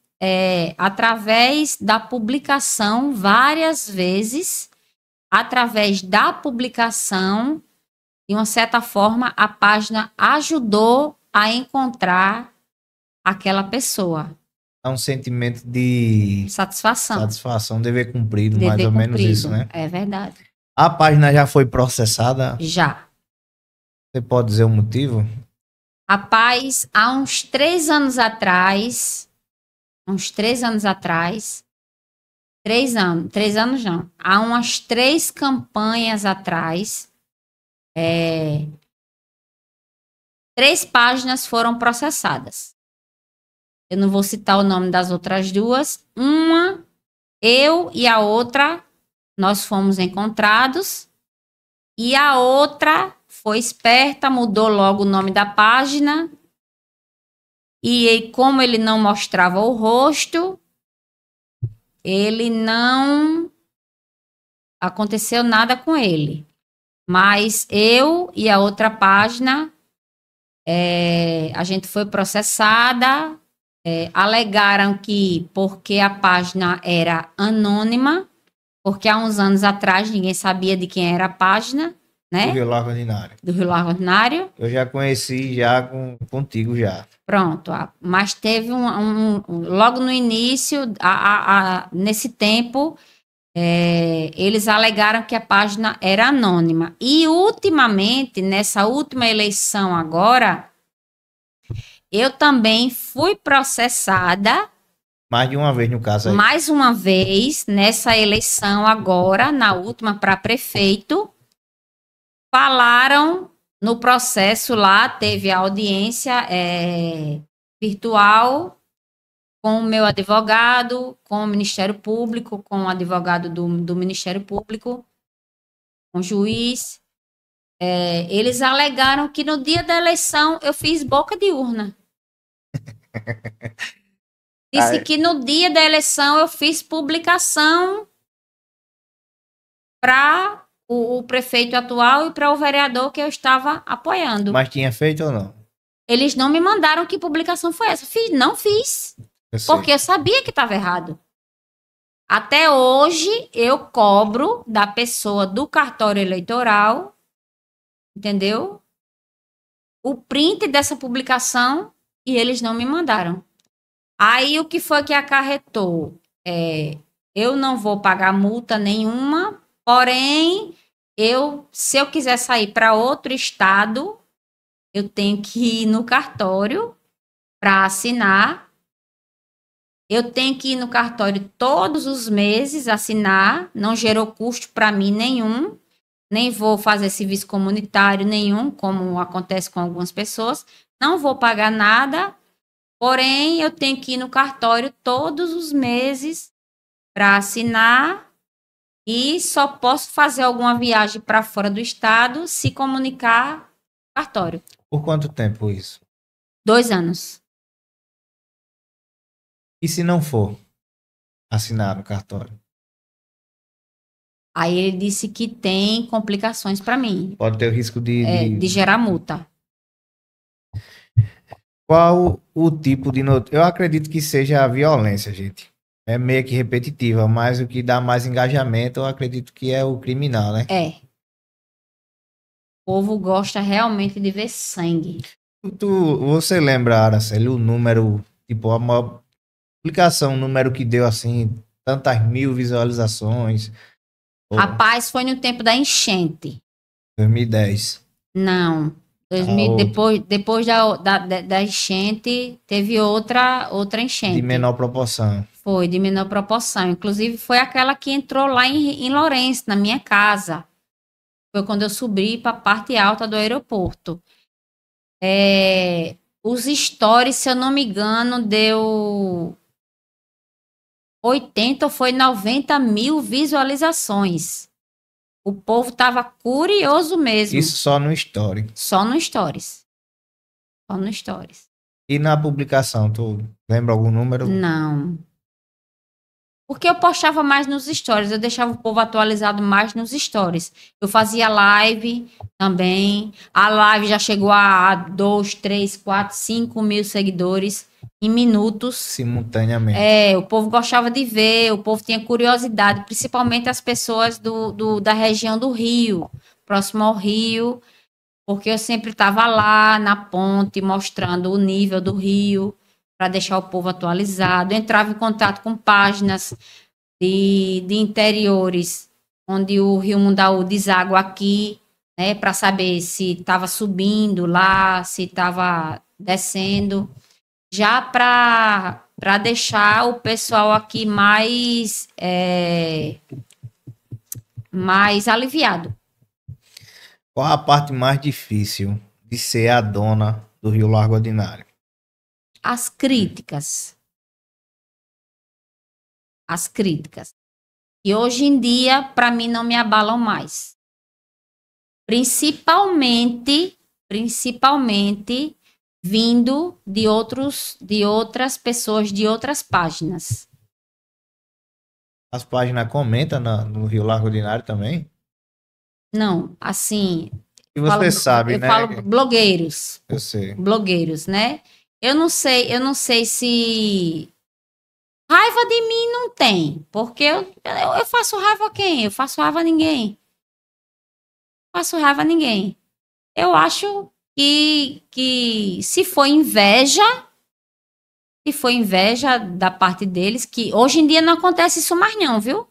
através da publicação, várias vezes, através da publicação, de uma certa forma, a página ajudou a encontrar aquela pessoa. É um sentimento de Satisfação. satisfação, dever cumprido, mais Dever ou menos cumprido. isso, né? É verdade. A página já foi processada? Já. Você pode dizer o motivo? Rapaz, há uns 3 anos não, há umas 3 campanhas atrás, 3 páginas foram processadas. Eu não vou citar o nome das outras 2. Uma, eu e a outra, nós fomos encontrados. E a outra foi esperta, mudou logo o nome da página. E como ele não mostrava o rosto, ele não aconteceu nada com ele. Mas eu e a outra página, a gente foi processada. Alegaram que porque a página era anônima, porque há uns anos atrás ninguém sabia de quem era a página, né? Do Rio Largo Ordinário. Do Rio Largo Ordinário. Eu já conheci já contigo já. Pronto. Mas teve logo no início, nesse tempo, eles alegaram que a página era anônima. E ultimamente, nessa última eleição agora, eu também fui processada. Mais de uma vez no caso aí. Mais uma vez, nessa eleição agora, na última para prefeito, falaram no processo lá, teve a audiência virtual com o meu advogado, com o Ministério Público, com o advogado do Ministério Público, com o juiz. Eles alegaram que no dia da eleição eu fiz boca de urna. Disse que no dia da eleição eu fiz publicação para o prefeito atual e para o vereador que eu estava apoiando. Mas tinha feito ou não? Eles não me mandaram que publicação foi essa. Não fiz. Porque eu sabia que estava errado. Até hoje eu cobro da pessoa do cartório eleitoral, entendeu? O print dessa publicação e eles não me mandaram. Aí o que foi que acarretou? Eu não vou pagar multa nenhuma, porém, se eu quiser sair para outro estado, eu tenho que ir no cartório para assinar. Eu tenho que ir no cartório todos os meses assinar, não gerou custo para mim nenhum, nem vou fazer serviço comunitário nenhum, como acontece com algumas pessoas, não vou pagar nada. Porém, eu tenho que ir no cartório todos os meses para assinar e só posso fazer alguma viagem para fora do estado se comunicar no cartório. Por quanto tempo isso? 2 anos. E se não for assinar no cartório? Aí ele disse que tem complicações para mim. Pode ter o risco de gerar multa. Qual o tipo de notícia? Eu acredito que seja a violência, gente. É meio que repetitiva, mas o que dá mais engajamento, eu acredito que é o criminal, né? O povo gosta realmente de ver sangue. Você lembra, Araceli, o número, tipo, a maior publicação, o número que deu, assim, tantas mil visualizações? Rapaz, foi no tempo da enchente. 2010. Não. Depois da enchente, teve outra enchente. De menor proporção. Foi, de menor proporção. Inclusive, foi aquela que entrou lá em Lourenço, na minha casa. Foi quando eu subi para a parte alta do aeroporto. Os stories, se eu não me engano, deu 80 ou foi 90 mil visualizações. O povo estava curioso mesmo. Isso só no story. Só no stories. Só no stories. E na publicação, tu lembra algum número? Não. Porque eu postava mais nos stories, eu deixava o povo atualizado mais nos stories. Eu fazia live também. A live já chegou a 2, 3, 4, 5 mil seguidores em minutos. Simultaneamente. O povo gostava de ver, o povo tinha curiosidade, principalmente as pessoas da região do Rio, próximo ao Rio, porque eu sempre estava lá na ponte mostrando o nível do rio para deixar o povo atualizado. Eu entrava em contato com páginas de interiores, onde o Rio Mundaú deságua aqui, né, para saber se estava subindo lá, se estava descendo. Já para deixar o pessoal aqui mais aliviado. Qual a parte mais difícil de ser a dona do Rio Largo Ordinário? As críticas. As críticas. E hoje em dia, para mim, não me abalam mais. Principalmente vindo de outras pessoas, de outras páginas. As páginas comentam no Rio Largo Ordinário também? Não, assim... E você sabe, né? Eu falo blogueiros. Eu sei. Blogueiros, né? Eu não sei se... Raiva de mim não tem, porque eu faço raiva a quem? Eu faço raiva a ninguém. Faço raiva a ninguém. Eu acho que se foi inveja da parte deles, que hoje em dia não acontece isso mais não, viu?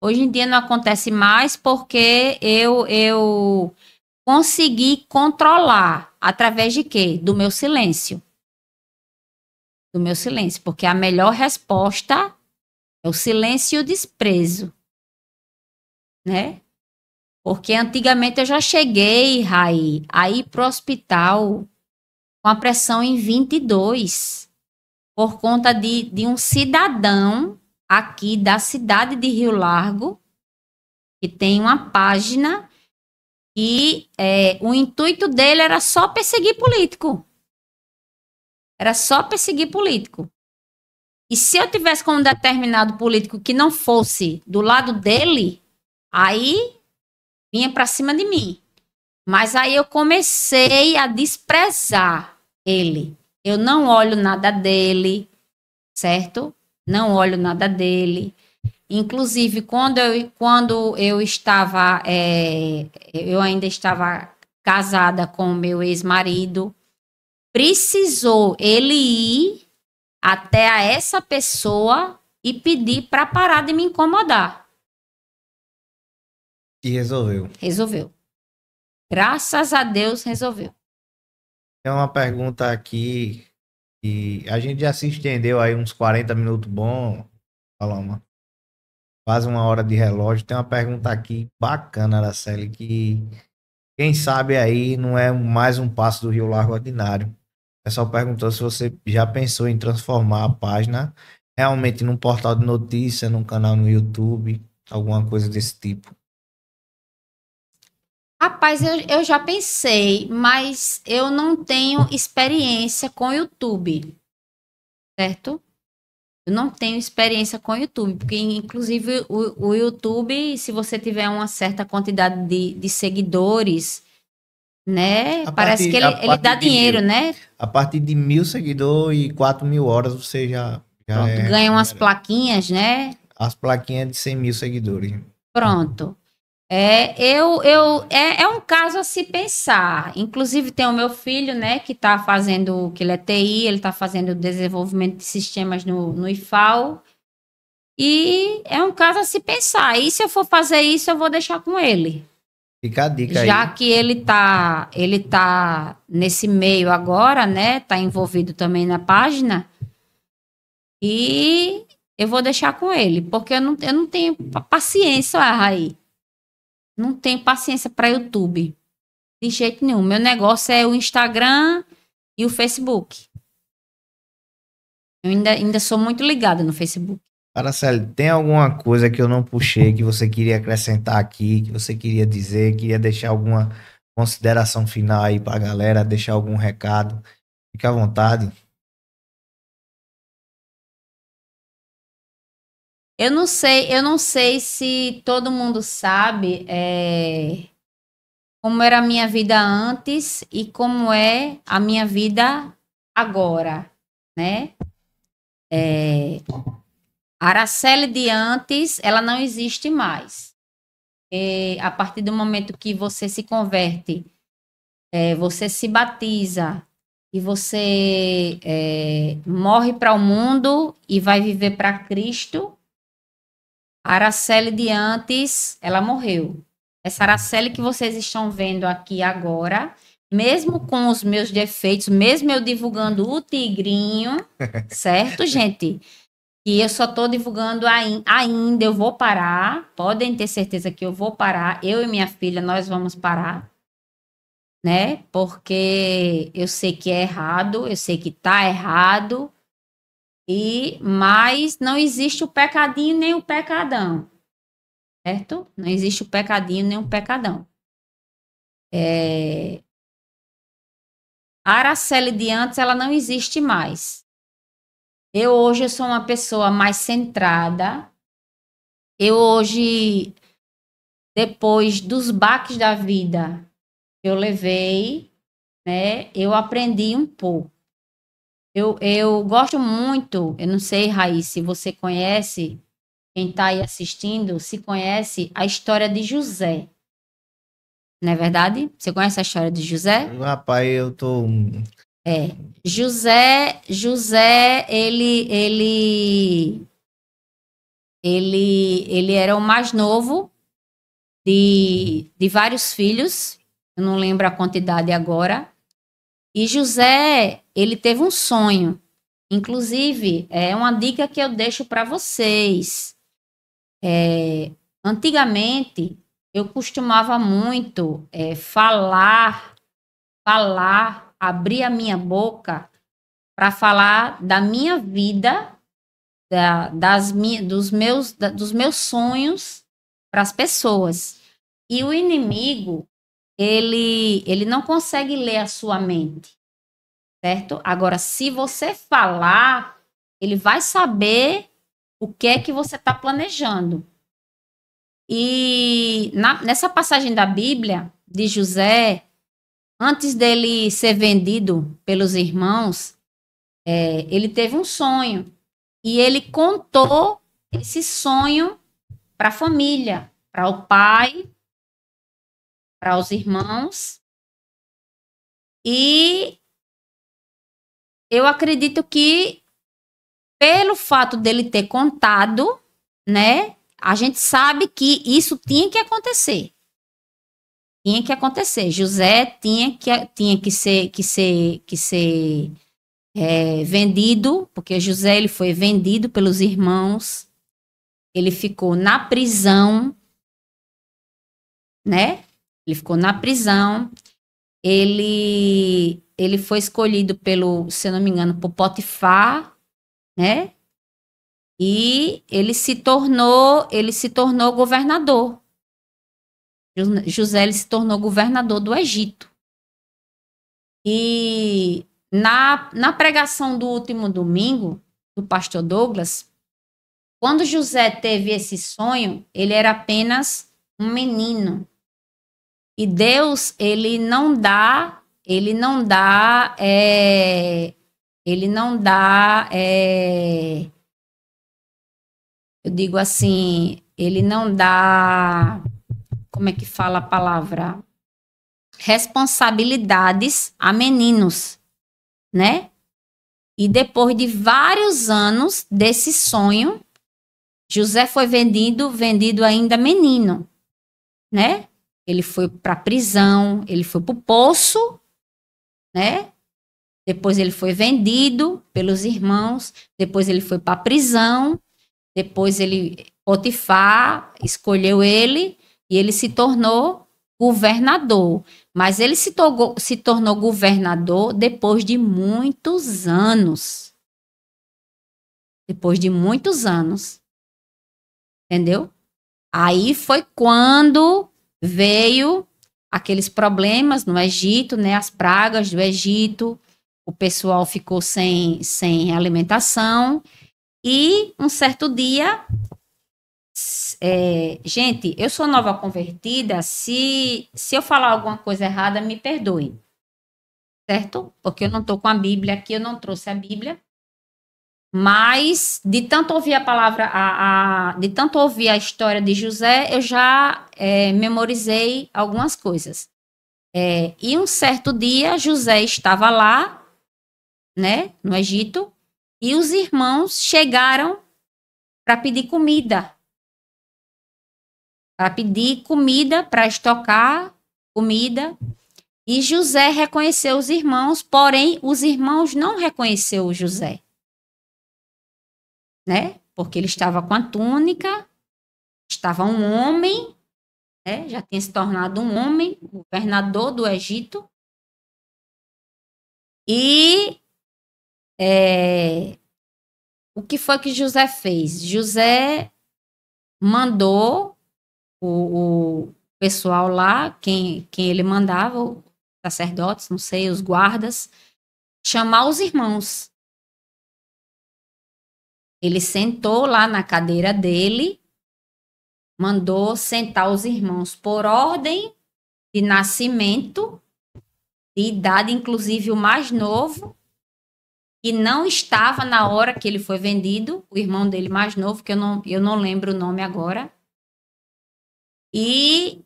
Hoje em dia não acontece mais porque eu consegui controlar através de quê? Do meu silêncio. Do meu silêncio, porque a melhor resposta é o silêncio e o desprezo, né? Porque antigamente eu já cheguei, Raí, a ir pro hospital com a pressão em 22, por conta de um cidadão aqui da cidade de Rio Largo, que tem uma página e o intuito dele era só perseguir político. Era só perseguir político. E se eu tivesse com um determinado político que não fosse do lado dele, aí vinha para cima de mim. Mas aí eu comecei a desprezar ele. Eu não olho nada dele, certo? Não olho nada dele. Inclusive, quando eu estava, eu ainda estava casada com o meu ex-marido, precisou ele ir até a essa pessoa e pedir para parar de me incomodar. E resolveu. Resolveu. Graças a Deus, resolveu. Tem uma pergunta aqui que a gente já se estendeu aí uns 40 minutos bom, Paloma. Quase uma hora de relógio. Tem uma pergunta aqui bacana, Araceli, que quem sabe aí não é mais um passo do Rio Largo Ordinário. O pessoal perguntou se você já pensou em transformar a página realmente num portal de notícia, num canal no YouTube, alguma coisa desse tipo. Rapaz, eu já pensei, mas eu não tenho experiência com YouTube, certo? Eu não tenho experiência com YouTube, porque inclusive o YouTube, se você tiver uma certa quantidade de seguidores, né? Parece que ele dá dinheiro, né? A partir de 1.000 seguidores e 4.000 horas você já Pronto, é ganha umas plaquinhas, né? as plaquinhas de 100.000 seguidores. Pronto. É um caso a se pensar. Inclusive, tem o meu filho, né, que está fazendo, que ele é TI, ele está fazendo desenvolvimento de sistemas no IFAL. E é um caso a se pensar. E se eu for fazer isso, eu vou deixar com ele. Fica a dica aí. Já que ele tá nesse meio agora, né, tá envolvido também na página. E eu vou deixar com ele, porque eu não tenho paciência, Raí. Não tenho paciência para YouTube. De jeito nenhum. Meu negócio é o Instagram e o Facebook. Eu ainda sou muito ligada no Facebook. Araceli, tem alguma coisa que eu não puxei que você queria acrescentar aqui, que você queria dizer, queria deixar alguma consideração final aí pra galera, deixar algum recado? Fique à vontade. Eu não sei se todo mundo sabe como era a minha vida antes e como é a minha vida agora, né? A Araceli de antes, ela não existe mais. A partir do momento que você se converte, você se batiza e você morre para o mundo e vai viver para Cristo, a Araceli de antes, ela morreu. Essa Araceli que vocês estão vendo aqui agora, mesmo com os meus defeitos, mesmo eu divulgando o tigrinho, certo, gente? E eu só estou divulgando ainda, eu vou parar, podem ter certeza que eu vou parar, eu e minha filha, nós vamos parar, né? Porque eu sei que é errado, eu sei que tá errado, mas não existe o pecadinho nem o pecadão, certo? Não existe o pecadinho nem o pecadão. A Araceli de antes, ela não existe mais. Hoje eu sou uma pessoa mais centrada. Eu hoje, depois dos baques da vida que eu levei, né, eu aprendi um pouco. Eu gosto muito, eu não sei, Raíssa, se você conhece, quem está aí assistindo, se conhece a história de José. Não é verdade? Você conhece a história de José? Rapaz, eu tô. É. José, ele era o mais novo de vários filhos. Eu não lembro a quantidade agora. E José, ele teve um sonho. Inclusive, é uma dica que eu deixo para vocês. Antigamente, eu costumava muito falar, abrir a minha boca para falar da minha vida, dos meus sonhos para as pessoas. E o inimigo, ele não consegue ler a sua mente, certo? Agora, se você falar, ele vai saber o que é que você está planejando. E nessa passagem da Bíblia, de José, antes dele ser vendido pelos irmãos, ele teve um sonho. E ele contou esse sonho para a família, para o pai, para os irmãos. E eu acredito que, pelo fato dele ter contado, né, a gente sabe que isso tinha que acontecer. Tinha que acontecer. José tinha que ser vendido, porque José ele foi vendido pelos irmãos. Ele ficou na prisão, né? Ele ficou na prisão. Ele foi escolhido pelo, se eu não me engano, por Potifar, né? E ele se tornou governador. José ele se tornou governador do Egito. E na pregação do último domingo, do pastor Douglas, quando José teve esse sonho, ele era apenas um menino. E Deus, eu digo assim, ele não dá, como é que fala a palavra? Responsabilidades a meninos, né? E depois de vários anos desse sonho, José foi vendido ainda menino, né? Ele foi para a prisão, ele foi para o poço, né? Depois ele foi vendido pelos irmãos, depois ele foi para a prisão, depois Potifar escolheu ele e ele se tornou governador. Mas ele se tornou governador depois de muitos anos. Depois de muitos anos. Entendeu? Aí foi quando veio aqueles problemas no Egito, né? As pragas do Egito. O pessoal ficou sem alimentação. E um certo dia, gente, eu sou nova convertida, se eu falar alguma coisa errada, me perdoe, certo? Porque eu não estou com a Bíblia aqui, eu não trouxe a Bíblia, mas de tanto ouvir a palavra, de tanto ouvir a história de José, eu já memorizei algumas coisas. E um certo dia, José estava lá, né, no Egito, e os irmãos chegaram para pedir comida. Para estocar comida. E José reconheceu os irmãos, porém, os irmãos não reconheceram José. Né? Porque ele estava com a túnica, estava um homem, né? Já tinha se tornado um homem, governador do Egito. E o que foi que José fez? José mandou o pessoal lá, quem ele mandava, os sacerdotes, não sei, os guardas, chamar os irmãos. Ele sentou lá na cadeira dele, mandou sentar os irmãos por ordem de nascimento, de idade, inclusive o mais novo, que não estava na hora que ele foi vendido, o irmão dele mais novo, que eu não lembro o nome agora. E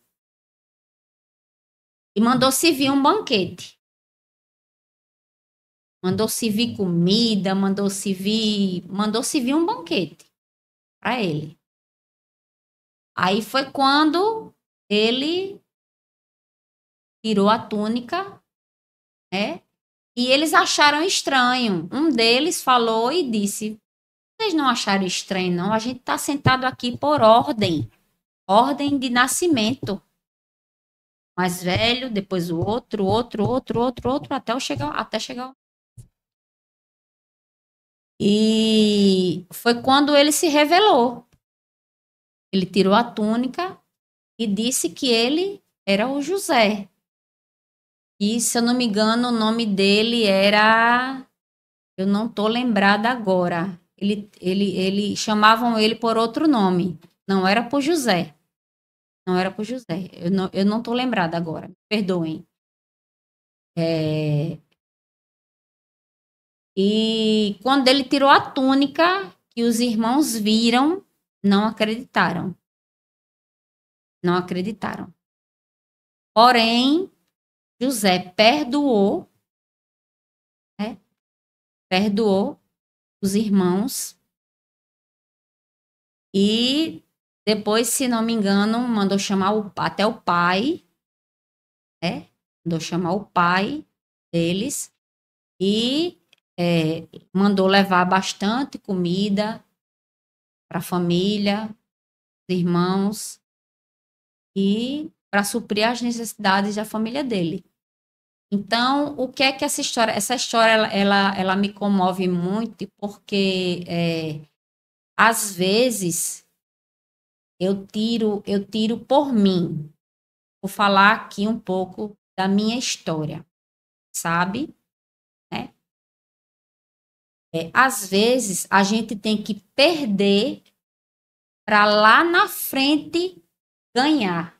E mandou servir um banquete. Mandou servir comida, mandou servir um banquete para ele. Aí foi quando ele tirou a túnica, né? E eles acharam estranho. Um deles falou e disse: vocês não acharam estranho, não? A gente está sentado aqui por ordem de nascimento. Mais velho, depois o outro, até chegar. E foi quando ele se revelou. Ele tirou a túnica e disse que ele era o José. E, se eu não me engano, o nome dele era... Eu não estou lembrada agora. Chamavam ele por outro nome. Não era por José. Não era por José. Eu não estou lembrada agora. Me perdoem. E quando ele tirou a túnica, que os irmãos viram, não acreditaram. Não acreditaram. Porém, José perdoou, né? Perdoou os irmãos e depois, se não me engano, mandou chamar até o pai, né? Mandou chamar o pai deles e mandou levar bastante comida para a família, os irmãos e para suprir as necessidades da família dele. Então, o que é que essa história? Essa história, ela me comove muito porque, às vezes, eu tiro por mim. Vou falar aqui um pouco da minha história, sabe? Né? Às vezes, a gente tem que perder para lá na frente ganhar.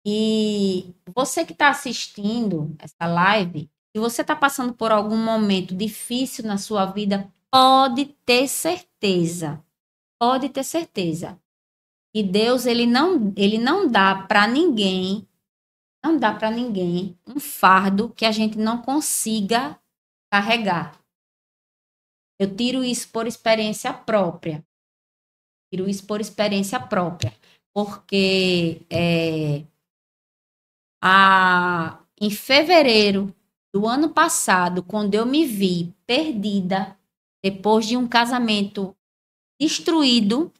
E você que está assistindo essa live, se você está passando por algum momento difícil na sua vida, pode ter certeza que Deus ele não dá para ninguém, um fardo que a gente não consiga carregar. Eu tiro isso por experiência própria. Porque em fevereiro do ano passado, quando eu me vi perdida, depois de um casamento destruído,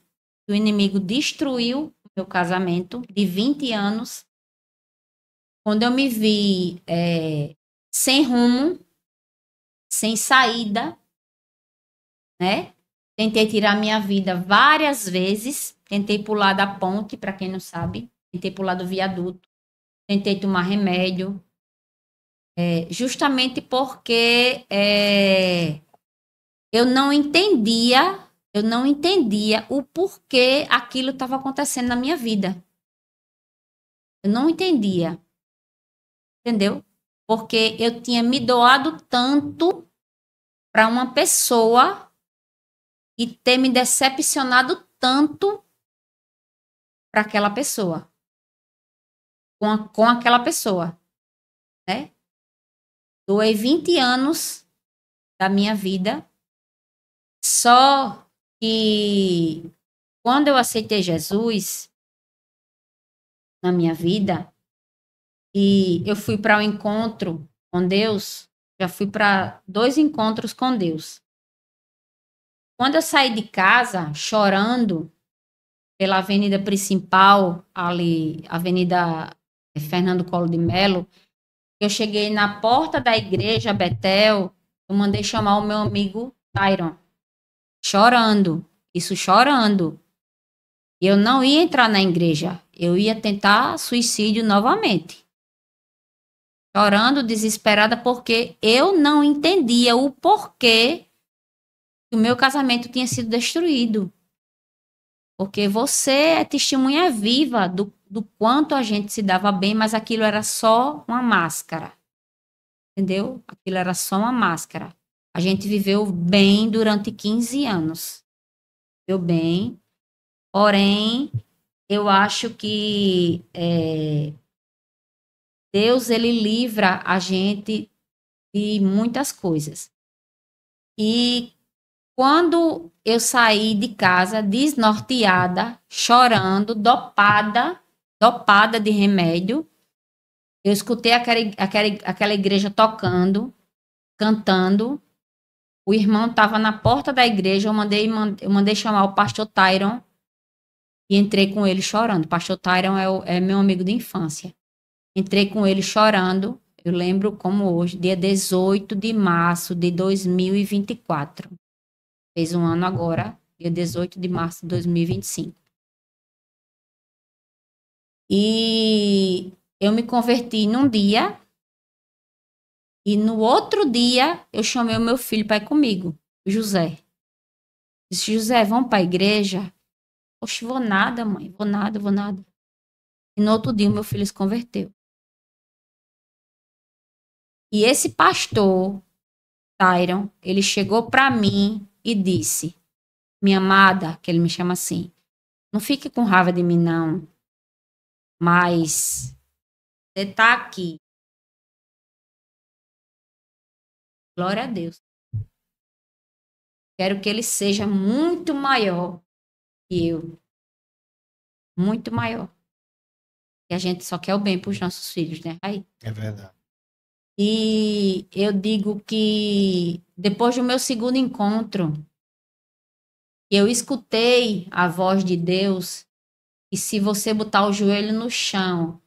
o inimigo destruiu o meu casamento de 20 anos, quando eu me vi sem rumo, sem saída, né? Tentei tirar minha vida várias vezes, tentei pular da ponte, para quem não sabe, tentei pular do viaduto, tentei tomar remédio, justamente porque eu não entendia o porquê aquilo estava acontecendo na minha vida. Eu não entendia, entendeu? Porque eu tinha me doado tanto para uma pessoa e ter me decepcionado tanto para aquela pessoa, com aquela pessoa, né? Doei 20 anos da minha vida, só que quando eu aceitei Jesus na minha vida e eu fui para um encontro com Deus, já fui para 2 encontros com Deus. Quando eu saí de casa chorando pela avenida principal, ali, Avenida Fernando Collor de Mello, eu cheguei na porta da igreja Betel, eu mandei chamar o meu amigo Tyron, chorando. E eu não ia entrar na igreja, eu ia tentar suicídio novamente. Chorando, desesperada, porque eu não entendia o porquê que o meu casamento tinha sido destruído. Porque você é testemunha viva do quanto a gente se dava bem, mas aquilo era só uma máscara. Entendeu? Aquilo era só uma máscara. A gente viveu bem durante 15 anos. Viveu bem. Porém, eu acho que Deus, ele livra a gente de muitas coisas. E quando eu saí de casa desnorteada, chorando, dopada de remédio, eu escutei aquela igreja tocando, cantando. O irmão estava na porta da igreja, eu mandei chamar o pastor Tyron e entrei com ele chorando. O pastor Tyron é meu amigo de infância. Entrei com ele chorando, eu lembro como hoje, dia 18 de março de 2024. Fez um ano agora, dia 18 de março de 2025. E eu me converti num dia, e no outro dia eu chamei o meu filho para ir comigo, o José. Disse, José, vamos para a igreja? Oxe, vou nada, mãe, vou nada. E no outro dia o meu filho se converteu. E esse pastor, Tyron, ele chegou para mim e disse, minha amada, que ele me chama assim, não fique com raiva de mim não, mas você tá aqui. Glória a Deus. Quero que ele seja muito maior que eu. Muito maior. E a gente só quer o bem para os nossos filhos, né? Aí. É verdade. E eu digo que depois do meu segundo encontro, eu escutei a voz de Deus. E se você botar o joelho no chão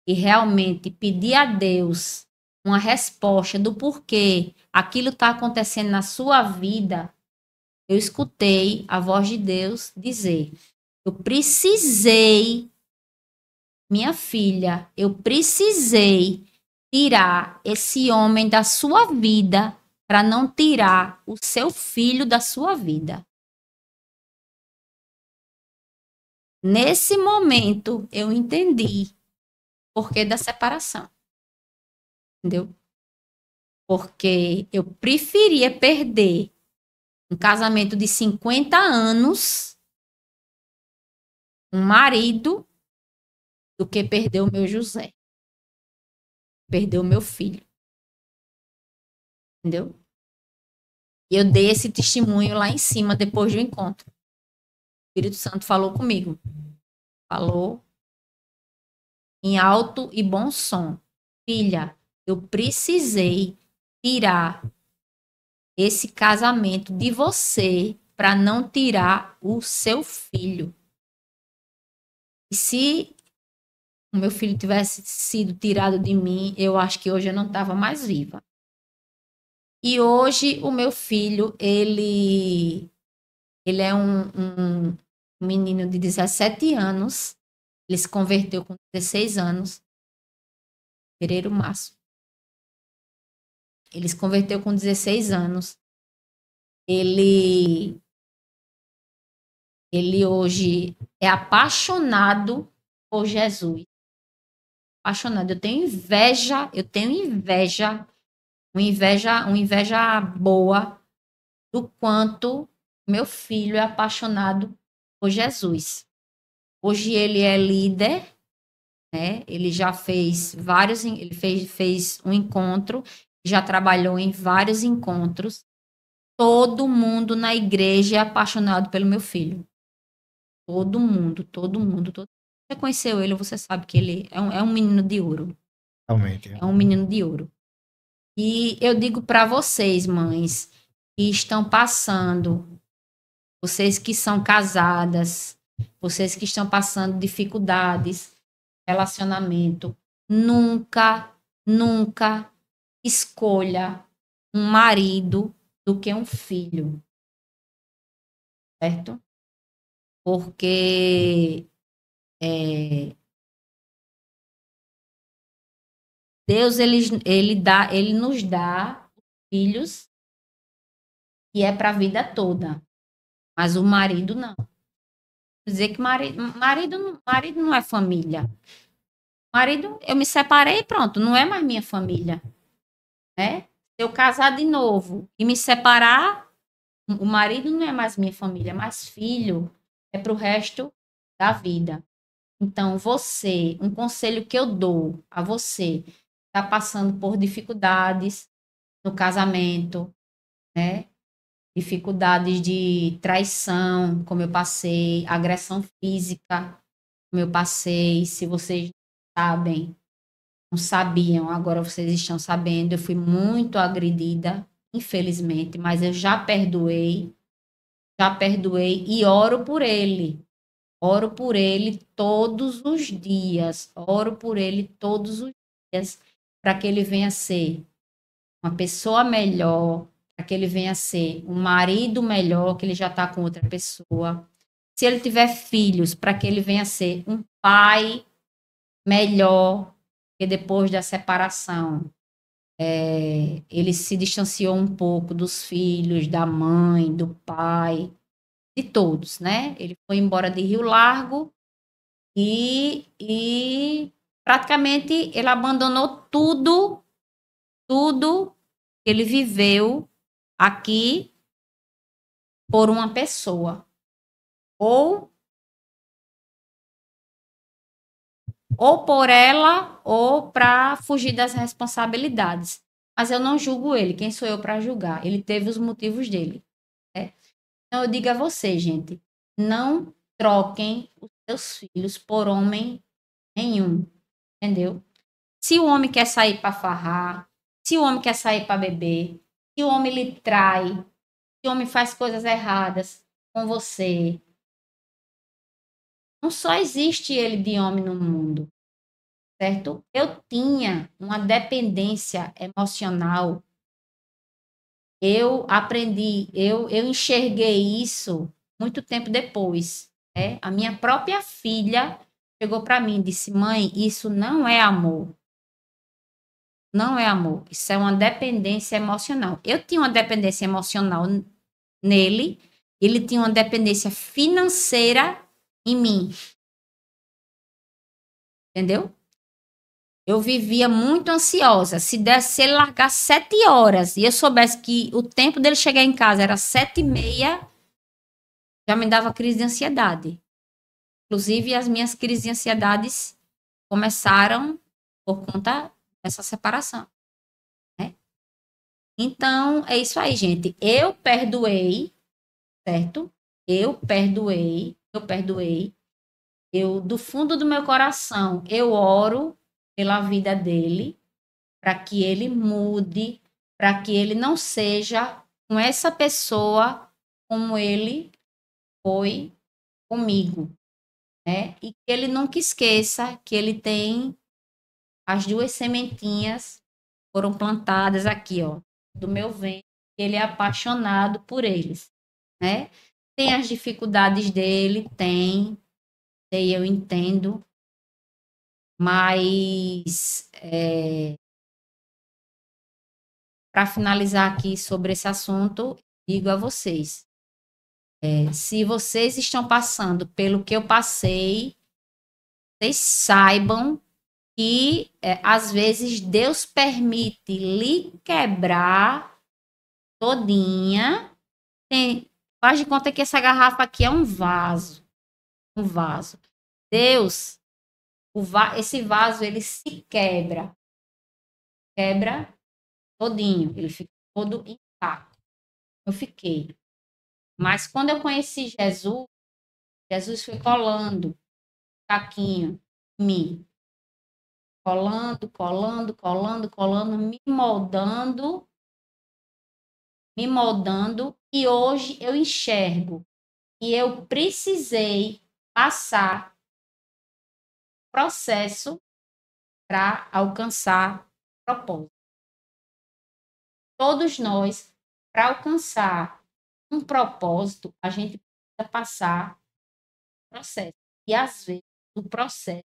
e realmente pedir a Deus uma resposta do porquê aquilo está acontecendo na sua vida, eu escutei a voz de Deus dizer: eu precisei, minha filha, eu precisei tirar esse homem da sua vida para não tirar o seu filho da sua vida. Nesse momento, eu entendi o porquê da separação. Entendeu? Porque eu preferia perder um casamento de 50 anos, um marido, do que perder o meu José. Perder o meu filho. Entendeu? E eu dei esse testemunho lá em cima, depois do encontro. O Espírito Santo falou comigo. Falou em alto e bom som. Filha, eu precisei tirar esse casamento de você para não tirar o seu filho. E se o meu filho tivesse sido tirado de mim, eu acho que hoje eu não estava mais viva. E hoje o meu filho, ele é um menino de 17 anos. Ele se converteu com 16 anos. Fevereiro, março. Ele se converteu com 16 anos. Ele hoje é apaixonado por Jesus. Apaixonado. Eu tenho inveja, uma inveja boa do quanto meu filho é apaixonado por Jesus. Hoje ele é líder, né? Ele já fez vários, ele fez um encontro, já trabalhou em vários encontros. Todo mundo na igreja é apaixonado pelo meu filho. Todo mundo. Você conheceu ele, você sabe que ele é um menino de ouro. Realmente. É um menino de ouro. E eu digo para vocês, mães, que estão passando, vocês que são casadas, vocês que estão passando dificuldades, relacionamento, nunca escolha um marido do que um filho. Certo? Porque Deus, ele nos dá filhos e é para a vida toda. Mas o marido não. Dizer que marido não é família. Marido, eu me separei e pronto, não é mais minha família. Né? Se eu casar de novo e me separar, o marido não é mais minha família, mas filho é para o resto da vida. Então, você, um conselho que eu dou a você, está passando por dificuldades no casamento, né? Dificuldades de traição, como eu passei, agressão física, como eu passei. Se vocês sabem, não sabiam, agora vocês estão sabendo. Eu fui muito agredida, infelizmente, mas eu já perdoei e oro por ele. Oro por ele todos os dias. Oro por ele todos os dias para que ele venha ser uma pessoa melhor, para que ele venha ser um marido melhor, que ele já está com outra pessoa. Se ele tiver filhos, para que ele venha ser um pai melhor, que depois da separação ele se distanciou um pouco dos filhos, da mãe, do pai, de todos, né? Ele foi embora de Rio Largo e praticamente ele abandonou tudo que ele viveu aqui por uma pessoa. Ou por ela, ou para fugir das responsabilidades. Mas eu não julgo ele. Quem sou eu para julgar? Ele teve os motivos dele. Né? Então, eu digo a você, gente, não troquem os seus filhos por homem nenhum. Entendeu? Se o homem quer sair para farrar, se o homem quer sair para beber, se o homem lhe trai, se o homem faz coisas erradas com você, não só existe ele de homem no mundo, certo? Eu tinha uma dependência emocional. Eu aprendi, eu enxerguei isso muito tempo depois. Né? A minha própria filha chegou para mim e disse: Mãe, isso não é amor. Não é amor. Isso é uma dependência emocional. Eu tinha uma dependência emocional nele, ele tinha uma dependência financeira em mim. Entendeu? Eu vivia muito ansiosa. Se ele largar 7 horas e eu soubesse que o tempo dele chegar em casa era 7h30, já me dava crise de ansiedade. Inclusive, as minhas crises de ansiedades começaram por conta dessa separação. Né? Então, é isso aí, gente. Eu perdoei, certo? Eu perdoei. Eu, do fundo do meu coração, eu oro pela vida dele, para que ele mude, para que ele não seja com essa pessoa como ele foi comigo, né? E que ele nunca esqueça que ele tem as 2 sementinhas foram plantadas aqui, ó, do meu ventre. Ele é apaixonado por eles, né? Tem as dificuldades dele, sei, eu entendo, mas para finalizar aqui sobre esse assunto, digo a vocês: se vocês estão passando pelo que eu passei, vocês saibam que às vezes Deus permite lhe quebrar todinha. Faz de conta que essa garrafa aqui é um vaso. Um vaso. Deus, esse vaso, ele se quebra. Quebra todinho. Ele fica todo intacto. Eu fiquei. Mas quando eu conheci Jesus, Jesus foi colando caquinho em mim. Colando, me moldando, e hoje eu enxergo que eu precisei passar processo para alcançar propósito. Todos nós, para alcançar um propósito, a gente precisa passar processo. E às vezes o processo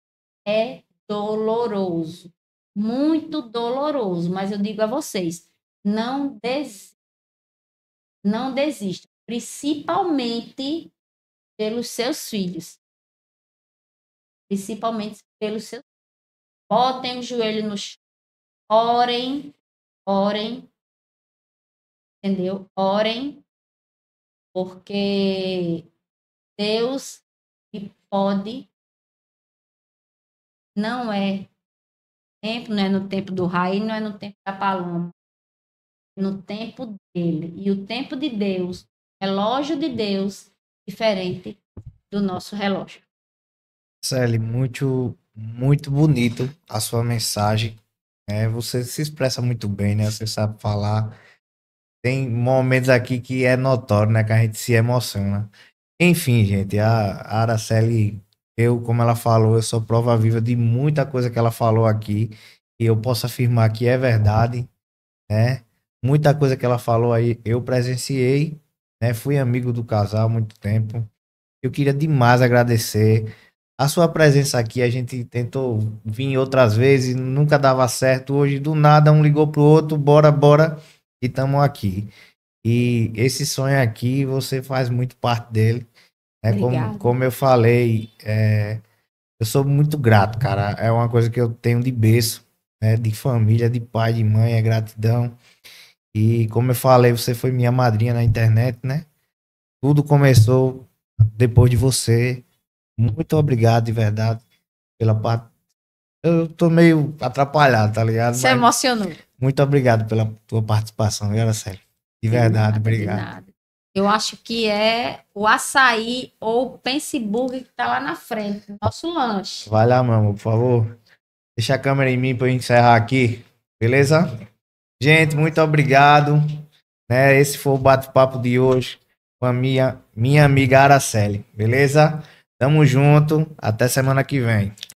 é doloroso, muito doloroso, mas eu digo a vocês, não desistam, principalmente pelos seus filhos, principalmente pelos seus. Botem o joelho no chão, orem, entendeu? Orem, porque Deus pode não é tempo, não é no tempo do Raí, não é no tempo da Paloma, é no tempo dele. E o tempo de Deus, o relógio de Deus, diferente do nosso relógio. Celi, muito bonito a sua mensagem. Você se expressa muito bem, né? Você sabe falar. Tem momentos aqui que é notório, né? Que a gente se emociona. Enfim, gente, a Araceli, como ela falou, eu sou prova viva de muita coisa que ela falou aqui. E eu posso afirmar que é verdade, né? Muita coisa que ela falou aí, eu presenciei, né? Fui amigo do casal há muito tempo. Eu queria demais agradecer a sua presença aqui. A gente tentou vir outras vezes, nunca dava certo. Hoje, do nada, um ligou pro outro, bora, bora, e estamos aqui. E esse sonho aqui, você faz muito parte dele. Obrigada. Como eu falei, eu sou muito grato, cara. É uma coisa que eu tenho de berço, né? De família, de pai, de mãe, é gratidão. E como eu falei, você foi minha madrinha na internet, né? Tudo começou depois de você. Muito obrigado, de verdade, pela parte. Eu tô meio atrapalhado, tá ligado? Se Mas emocionou. muito obrigado pela tua participação, viu, Araceli? De De verdade, nada, de obrigado. nada. Eu acho que é o açaí ou o Pense Burger que tá lá na frente, nosso lanche. Vai lá, meu amor, por favor. Deixa a câmera em mim para eu encerrar aqui, beleza? Gente, muito obrigado. Né? Esse foi o bate-papo de hoje com a minha amiga Araceli, beleza? Tamo junto, até semana que vem.